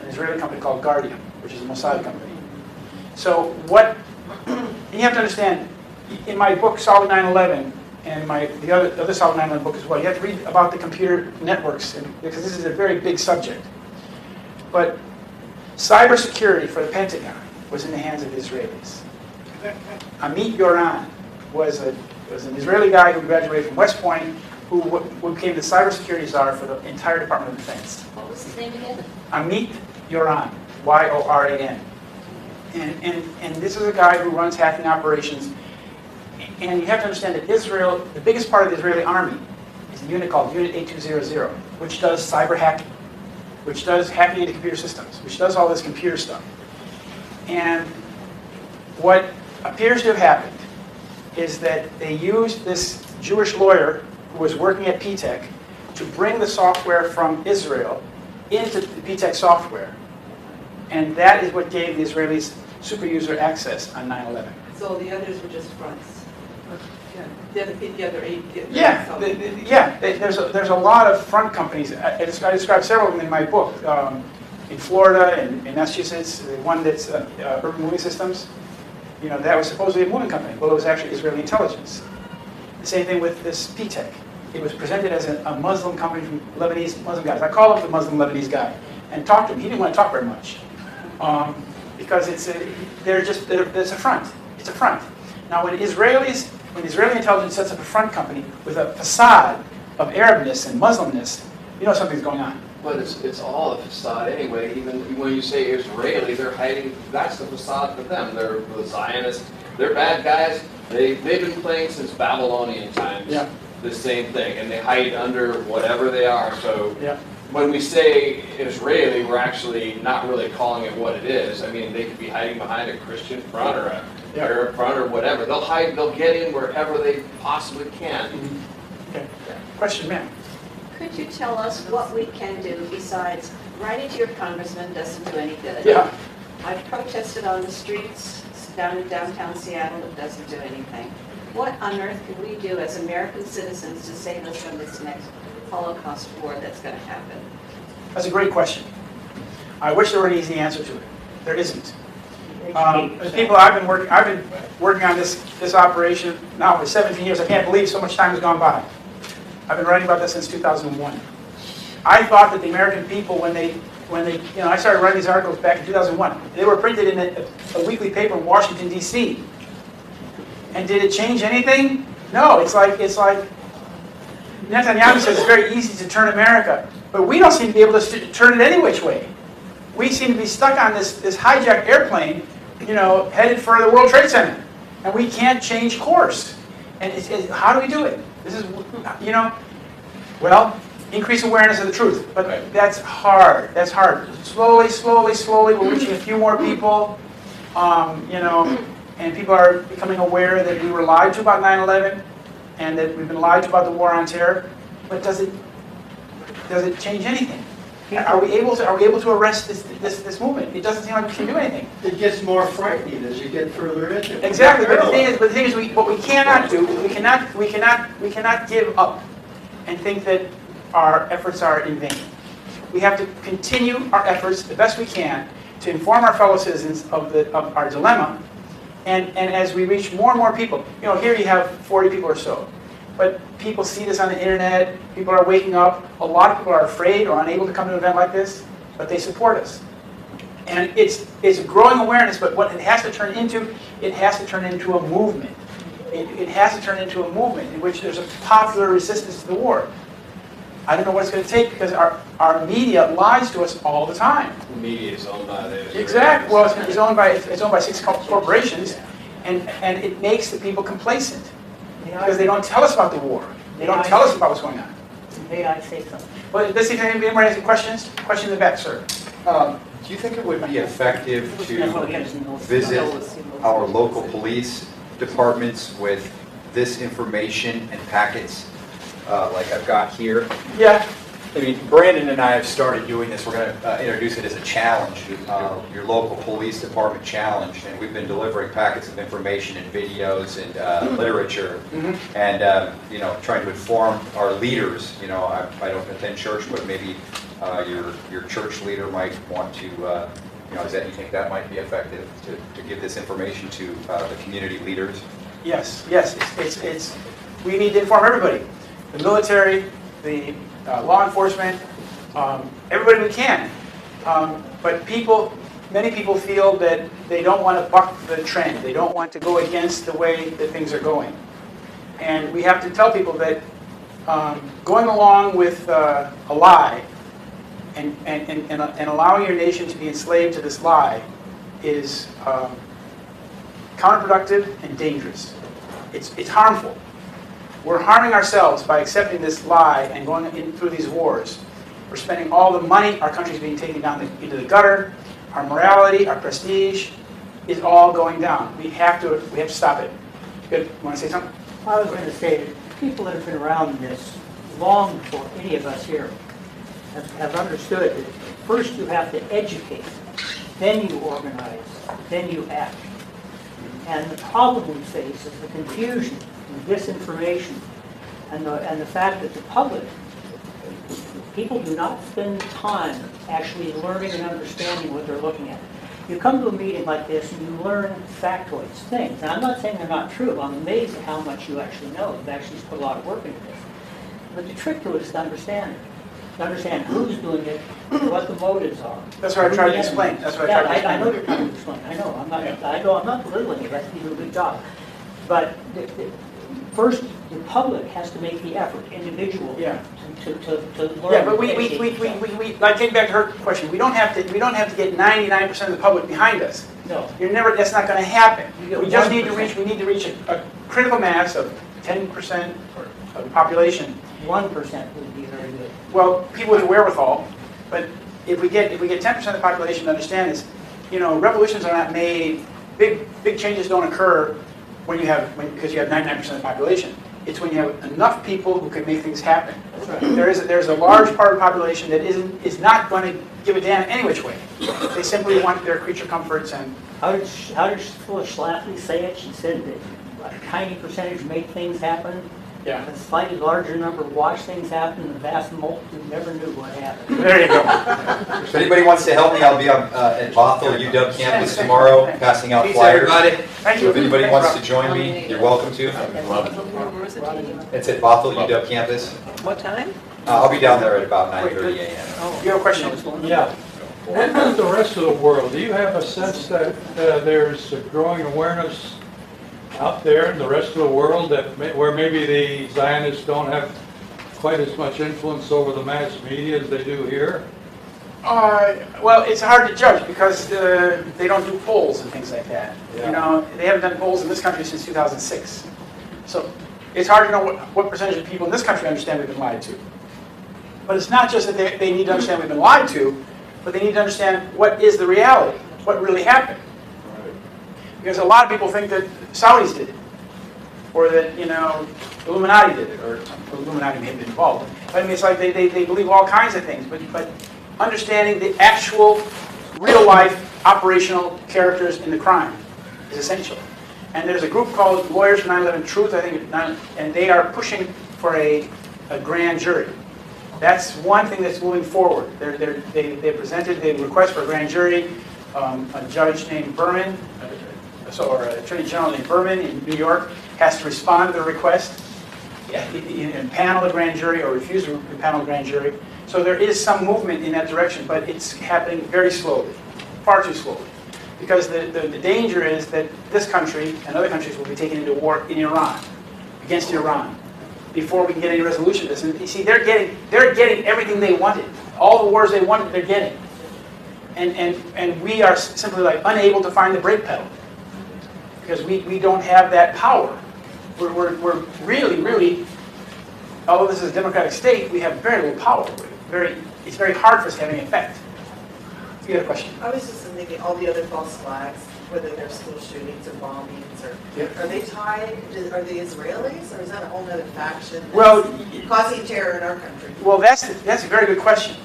Speaker 1: Israeli company called Guardian, which is a Mossad company. So you have to understand, in my book, Solid 9/11, and the other Solid 9/11 book as well, you have to read about the computer networks, because this is a very big subject. But cybersecurity for the Pentagon was in the hands of the Israelis. Amit Yoran was an Israeli guy who graduated from West Point, who became the cybersecurity czar for the entire Department of Defense.
Speaker 10: What was his name again?
Speaker 1: Amit Yoran, Y-O-R-A-N. And this is a guy who runs hacking operations. And you have to understand that Israel, the biggest part of the Israeli army, is a unit called Unit 8200, which does cyber hacking, which does hacking into computer systems, which does all this computer stuff. And what appears to have happened is that they used this Jewish lawyer who was working at P-Tech to bring the software from Israel into the P-Tech software. And that is what gave the Israelis super user access on 9/11.
Speaker 3: So the others were just fronts. The other eight.
Speaker 1: There's a lot of front companies. I described several of them in my book. In Florida and in Massachusetts, the one that's Urban Moving Systems, that was supposedly a moving company. Well, it was actually Israeli intelligence. The same thing with this P-Tech. It was presented as a Muslim company from Lebanese Muslim guys. I called up the Muslim Lebanese guy and talked to him. He didn't want to talk very much because it's a front. It's a front. Now, when Israeli intelligence sets up a front company with a facade of Arabness and Muslimness, something's going on.
Speaker 4: But it's all a facade anyway. Even when you say Israeli, they're hiding. That's the facade for them. They're the Zionists. They're bad guys. They've been playing since Babylonian times.
Speaker 1: Yeah.
Speaker 4: The same thing, and they hide under whatever they are. So
Speaker 1: Yeah.
Speaker 4: when we say Israeli, we're actually not really calling it what it is. I mean, they could be hiding behind a Christian front or a Arab front or whatever. They'll hide. They'll get in wherever they possibly can.
Speaker 1: Okay. Question, ma'am.
Speaker 10: Could you tell us what we can do besides writing to your congressman doesn't do any good?
Speaker 1: Yeah.
Speaker 10: I've protested on the streets, down in downtown Seattle that doesn't do anything. What on earth can we do as American citizens to save us from this next Holocaust war that's going to happen?
Speaker 1: That's a great question. I wish there were an easy answer to it. There isn't. The people I've been working on this operation now for 17 years. I can't believe so much time has gone by. I've been writing about this since 2001. I thought that the American people, when they, I started writing these articles back in 2001. They were printed in a weekly paper in Washington D.C. And did it change anything? No. It's like Netanyahu says it's very easy to turn America, but we don't seem to be able to turn it any which way. We seem to be stuck on this hijacked airplane, headed for the World Trade Center, and we can't change course. And how do we do it? This is, well, increase awareness of the truth, but that's hard. That's hard. Slowly, we're reaching a few more people, and people are becoming aware that we were lied to about 9/11, and that we've been lied to about the war on terror. But does it change anything? Are we able to arrest this movement? It doesn't seem like we can do anything.
Speaker 9: It gets more frightening as you get further into it.
Speaker 1: Exactly, but the thing is, what we cannot do, we cannot give up and think that our efforts are in vain. We have to continue our efforts the best we can to inform our fellow citizens of our dilemma, and as we reach more and more people, here you have 40 people or so, but people see this on the internet, people are waking up, a lot of people are afraid or unable to come to an event like this, but they support us. And it's a growing awareness, but what it has to turn into a movement. It has to turn into a movement in which there's a popular resistance to the war. I don't know what it's going to take because our media lies to us all the time.
Speaker 4: The media is owned by the
Speaker 1: Exactly. Well, it's owned by 6 corporations, and it makes the people complacent because they don't tell us about the war. They don't tell us about what's going on.
Speaker 2: May I say something?
Speaker 1: Well, let's see if anybody has any questions. Question in the back, sir.
Speaker 11: Do you think it would be effective to visit our local police departments with this information and packets like I've got here?
Speaker 1: Yeah.
Speaker 11: I mean, Brandon and I have started doing this. We're going to introduce it as a challenge, your local police department challenge, and we've been delivering packets of information and videos and literature, and trying to inform our leaders. I don't attend church, but maybe your church leader might want to. You think that might be effective to give this information to the community leaders?
Speaker 1: Yes. It's we need to inform everybody, the military, the law enforcement, everybody we can. But many people feel that they don't want to buck the trend. They don't want to go against the way that things are going. And we have to tell people that going along with a lie and allowing your nation to be enslaved to this lie is counterproductive and dangerous. It's harmful. We're harming ourselves by accepting this lie and going through these wars. We're spending all the money, our country's being taken down into the gutter, our morality, our prestige is all going down. We have to stop it. Good. You want to say something?
Speaker 2: I was going to say that people that have been around this long before any of us here have understood that first you have to educate, then you organize, then you act. And the problem we face is the confusion, the disinformation, and the fact that the public, people do not spend time actually learning and understanding what they're looking at. You come to a meeting like this and you learn factoids, things. And I'm not saying they're not true. I'm amazed at how much you actually know. You've actually put a lot of work into this. But the trick to it is to understand it. To understand who's doing it, what the motives are.
Speaker 1: That's what I tried to explain.
Speaker 2: I know you're trying to explain. I know. I'm not belittling you. You do a good job. But first, the public has to make the effort individually to learn.
Speaker 1: Yeah, but we like getting back to her question. We don't have to get 99% of the public behind us.
Speaker 2: No.
Speaker 1: That's not going to happen. We just
Speaker 2: 1%.
Speaker 1: need to reach a critical mass of 10% of the population.
Speaker 2: 1% would be very good.
Speaker 1: Well, people with wherewithal, but if we get 10% of the population to understand this, revolutions are not made. Big changes don't occur because you have 99% of the population. It's when you have enough people who can make things happen. There's a large part of the population that is not going to give a damn any which way. They simply want their creature comforts and.
Speaker 2: How did Phyllis Schlafly say it? She said that a tiny percentage make things happen.
Speaker 1: Yeah.
Speaker 2: A slightly larger number watch things happen. The vast multitude never knew what happened.
Speaker 1: There you go.
Speaker 11: If anybody wants to help me, I'll be at Bothell UW campus tomorrow, passing out
Speaker 1: Peace,
Speaker 11: flyers.
Speaker 1: everybody. Thank
Speaker 11: So
Speaker 1: you.
Speaker 11: if anybody wants to join me, you're welcome to. It's at Bothell UW campus.
Speaker 7: What time?
Speaker 11: I'll be down there at about 9:30 a.m.
Speaker 1: You have a question?
Speaker 9: Yeah. What about the rest of the world? Do you have a sense that there's a growing awareness out there in the rest of the world where maybe the Zionists don't have quite as much influence over the mass media as they do here?
Speaker 1: Well, it's hard to judge because they don't do polls and things like that.
Speaker 9: Yeah.
Speaker 1: You know, they haven't done polls in this country since 2006. So it's hard to know what percentage of people in this country understand we've been lied to. But it's not just that they need to understand we've been lied to, but they need to understand what is the reality, what really happened. Because a lot of people think that Saudis did it, or that, you know, Illuminati did it, or Illuminati may have been involved. But I mean, it's like they believe all kinds of things, but understanding the actual, real-life, operational characters in the crime is essential. And there's a group called Lawyers for 9/11 Truth, I think, and they are pushing for a grand jury. That's one thing that's moving forward. They presented a request for a grand jury. A judge named Berman, or an attorney general named Berman in New York, has to respond to the request and panel the grand jury or refuse to panel the grand jury. So there is some movement in that direction, but it's happening very slowly, far too slowly. Because the danger is that this country and other countries will be taken into war in Iran, against Iran, before we can get any resolution to this. And you see, they're getting everything they wanted. All the wars they wanted, they're getting. And we are simply like unable to find the brake pedal because we don't have that power. We're really, although this is a democratic state, we have very little power. It's very hard for us to have any effect. You got a question?
Speaker 5: I was just thinking, all the other false flags, whether they're school shootings or bombings, are they tied, are they Israelis, or is that a whole other faction that's causing terror in our country?
Speaker 1: Well, that's a very good question.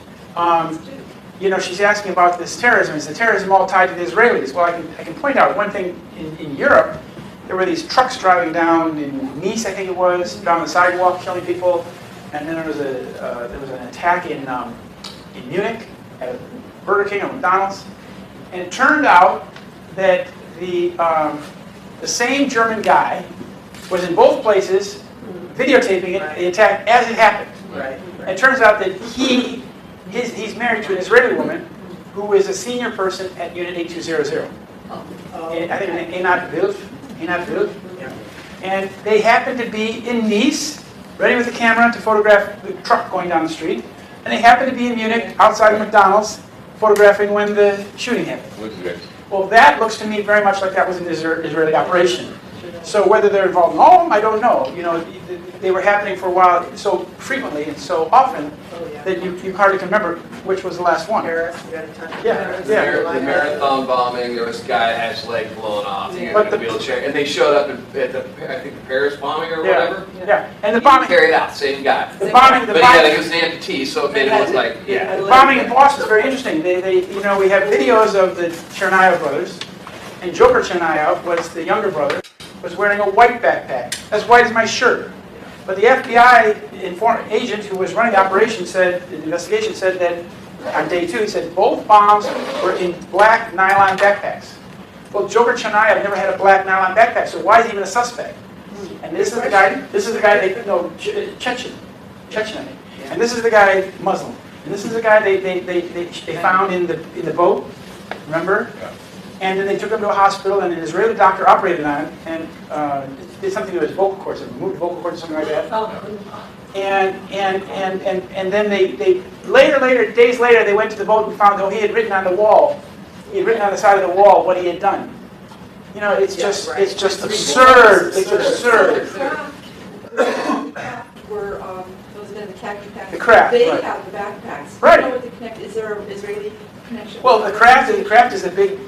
Speaker 1: You know, she's asking about this terrorism. Is the terrorism all tied to the Israelis? Well, I can point out one thing. In Europe, there were these trucks driving down in Nice, I think it was, down the sidewalk, killing people. And then there was an attack in Munich at a Burger King or McDonald's. And it turned out that the same German guy was in both places videotaping it, the attack as it happened.
Speaker 5: Right.
Speaker 1: And it turns out that he's married to an Israeli woman who is a senior person at Unit 8200. I think Einat Wilf.
Speaker 5: Yeah.
Speaker 1: And they happened to be in Nice, ready with the camera to photograph the truck going down the street. And they happened to be in Munich, outside of McDonald's, photographing when the shooting happened. Well, that looks to me very much like that was an Israeli operation. So whether they're involved in all of them, I don't know. You know, they were happening for a while so frequently and so often that you hardly can remember which was the last one.
Speaker 5: Paris, you got a ton of
Speaker 1: Yeah,
Speaker 5: Paris.
Speaker 4: The marathon bombing, there was a guy that had his leg blown off, he
Speaker 1: But
Speaker 4: had a wheelchair, and they showed up at I think the Paris bombing or whatever.
Speaker 1: Yeah, and the
Speaker 4: He
Speaker 1: bombing,
Speaker 4: carried out, same guy.
Speaker 1: the bombing,
Speaker 4: But he was an amputee, so it made it look like,
Speaker 1: the bombing in Boston is very interesting. You know, we have videos of the Chernayev brothers, and Joker Chernayev was the younger brother, was wearing a white backpack, as white as my shirt. But the FBI agent who was running the operation said, the investigation said that on day 2, he said both bombs were in black nylon backpacks. Well, Joker Chernayev never had a black nylon backpack, so why is he even a suspect? And this is the guy Chechen, I think. And this is the guy, Muslim. And this is the guy they found in the boat, remember?
Speaker 11: Yeah.
Speaker 1: And then they took him to a hospital, and an Israeli doctor operated on him, and did something to his vocal cords, removed the vocal cords or something like that. And then they days later, they went to the boat and found he had written on the wall, he had written on the side of the wall what he had done. You know, it's just absurd. It's absurd.
Speaker 3: Were those men, the khaki packs?
Speaker 1: The craft,
Speaker 3: They
Speaker 1: right.
Speaker 3: have the backpacks.
Speaker 1: Right.
Speaker 3: Do you know what is there an Israeli connection?
Speaker 1: Well, the craft is a big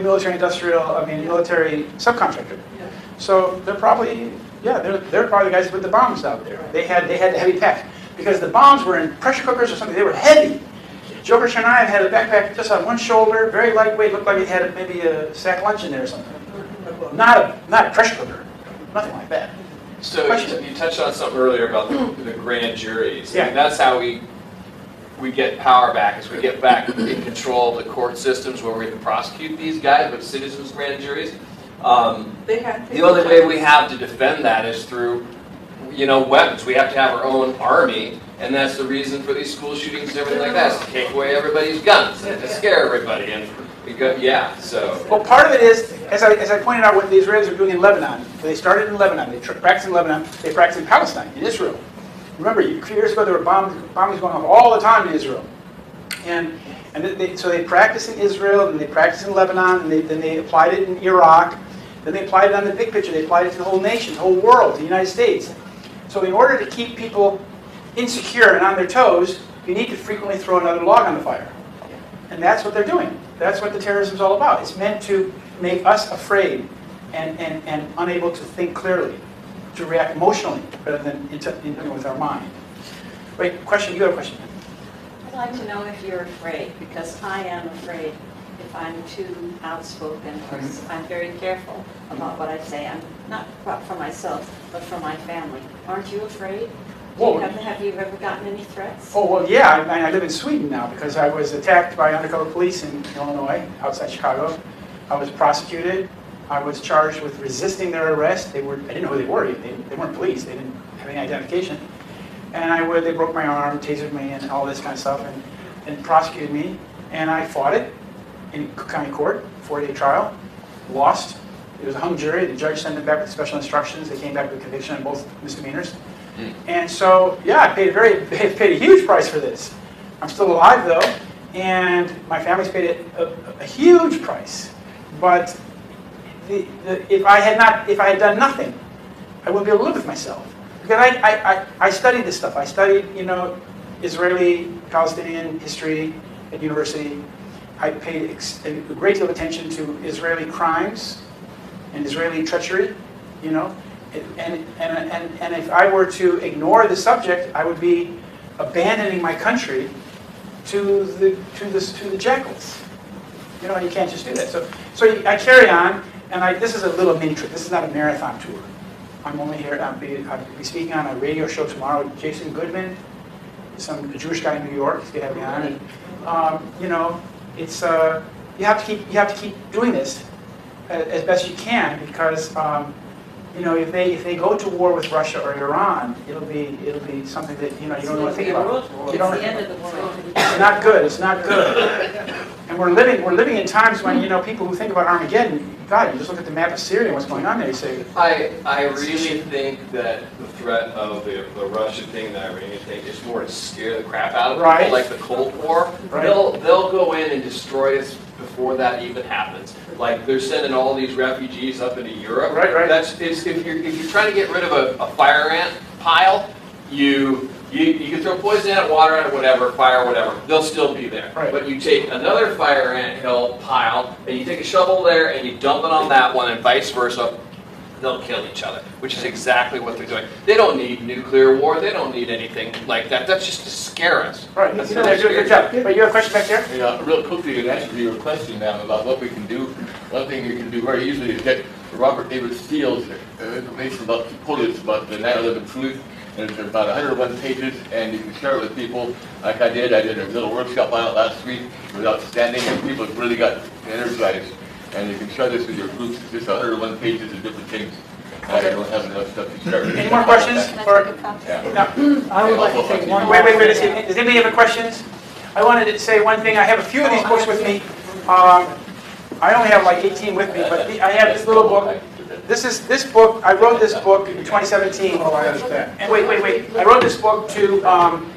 Speaker 1: military industrial, military subcontractor.
Speaker 3: Yeah.
Speaker 1: So they're probably Yeah, they're probably the guys who put the bombs out there. They had the heavy pack. Because the bombs were in pressure cookers or something, they were heavy. Joker Chernaev had a backpack just on one shoulder, very lightweight, looked like it had maybe a sack lunch in there or something. Not a pressure cooker, nothing like that.
Speaker 4: So you touched on something earlier about the grand juries.
Speaker 1: Yeah.
Speaker 4: And that's how we get power back, is we get back in control of the court systems where we can prosecute these guys with citizens' grand juries. The only way we have to defend that is through, weapons. We have to have our own army, and that's the reason for these school shootings and everything like that, is to take away everybody's guns and to scare everybody. And so.
Speaker 1: Well, part of it is, as I pointed out, what the Israelis are doing in Lebanon. They started in Lebanon. They practiced in Lebanon. They practiced in Palestine, in Israel. Remember, a few years ago, there were bombings going off all the time in Israel. So they practiced in Israel, and they practiced in Lebanon, and then they applied it in Iraq. Then they applied it on the big picture. They applied it to the whole nation, the whole world, the United States. So in order to keep people insecure and on their toes, you need to frequently throw another log on the fire. And that's what they're doing. That's what the terrorism is all about. It's meant to make us afraid and unable to think clearly, to react emotionally rather than with our mind. Wait, question? You have a question?
Speaker 10: I'd like to know if you're afraid, because I am afraid if I'm too outspoken, or I'm very careful about what I say. I'm not for myself, but for my family. Aren't you afraid? Have you ever gotten any threats?
Speaker 1: Oh, well, yeah. I live in Sweden now because I was attacked by undercover police in Illinois, outside Chicago. I was prosecuted. I was charged with resisting their arrest. I didn't know who they were. They weren't police. They didn't have any identification. And they broke my arm, tasered me, and all this kind of stuff, and prosecuted me. And I fought it in Cook County Court, 4-day trial, lost. It was a hung jury. The judge sent them back with special instructions. They came back with a conviction on both misdemeanors. And so, yeah, I paid a huge price for this. I'm still alive though, and my family's paid a huge price. But if I had done nothing, I wouldn't be able to live with myself. Because I studied this stuff. I studied, Israeli-Palestinian history at university. I paid a great deal of attention to Israeli crimes and Israeli treachery, And if I were to ignore the subject, I would be abandoning my country to the jackals. And you can't just do that. So I carry on, and this is a little mini trip. This is not a marathon tour. I'm only here. I'll be speaking on a radio show tomorrow with Jason Goodman, a Jewish guy in New York. He's going to have me on. And it's you have to keep doing this as best you can, because if they go to war with Russia or Iran, it'll be something that you don't want to think about.
Speaker 10: It's the end of the world.
Speaker 1: It's not good. It's not good. And we're living in times when people who think about Armageddon, God, you just look at the map of Syria and what's going on there. You say,
Speaker 4: I really think that the threat of the Russian thing, the Iranian thing, is more to scare the crap out of people,
Speaker 1: Right.
Speaker 4: like the Cold War.
Speaker 1: Right.
Speaker 4: They'll go in and destroy us before that even happens. Like they're sending all these refugees up into Europe.
Speaker 1: Right.
Speaker 4: If you're trying to get rid of a fire ant pile, you can throw poison at it, water at it, whatever, fire, whatever. They'll still be there.
Speaker 1: Right.
Speaker 4: But you take another fire ant hill pile and you take a shovel there and you dump it on that one, and vice versa. They'll kill each other, which is exactly what they're doing. They don't need nuclear war. They don't need anything like that. That's just to scare us.
Speaker 1: right,
Speaker 4: That's
Speaker 1: they're doing a good job. But you have a question back there?
Speaker 8: Yeah, real quickly, in answer to your question, ma'am, about what we can do, one thing you can do very easily is get Robert David Steele's information about police, about the 9/11 truth. And it's about 101 pages, and you can share it with people like I did. I did a little workshop on it last week. It was outstanding, and people really got energized. And you can share this with your groups. It's just 101 pages of different things. I don't have enough stuff to share.
Speaker 1: Any more questions?
Speaker 10: Can I
Speaker 1: Or,
Speaker 10: take a copy?
Speaker 1: no.
Speaker 2: I would like to take one.
Speaker 1: Wait. Does anybody have any questions? I wanted to say one thing. I have a few of these books with me. I only have like 18 with me, but I have this little book. This book, I wrote this book in 2017.
Speaker 9: Oh, I understand.
Speaker 1: And wait. I wrote this book to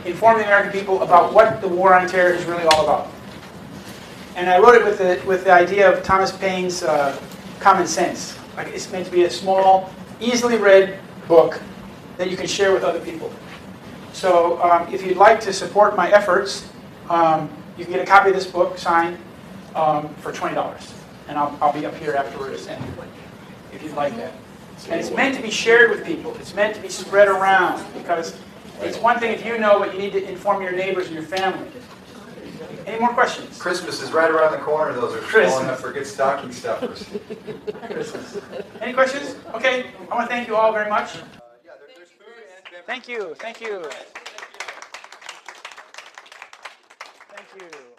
Speaker 1: inform the American people about what the war on terror is really all about. And I wrote it with the idea of Thomas Paine's Common Sense. Like it's meant to be a small, easily read book that you can share with other people. So if you'd like to support my efforts, you can get a copy of this book signed for $20. And I'll be up here afterwards, and if you'd like that. And it's meant to be shared with people. It's meant to be spread around, because it's one thing if you know, but you need to inform your neighbors and your family. Any more questions?
Speaker 11: Christmas is right around the corner. Those are falling up for good stocking stuffers.
Speaker 1: Christmas. Any questions? Okay, I want to thank you all very much. Thank you. Thank you. Thank you.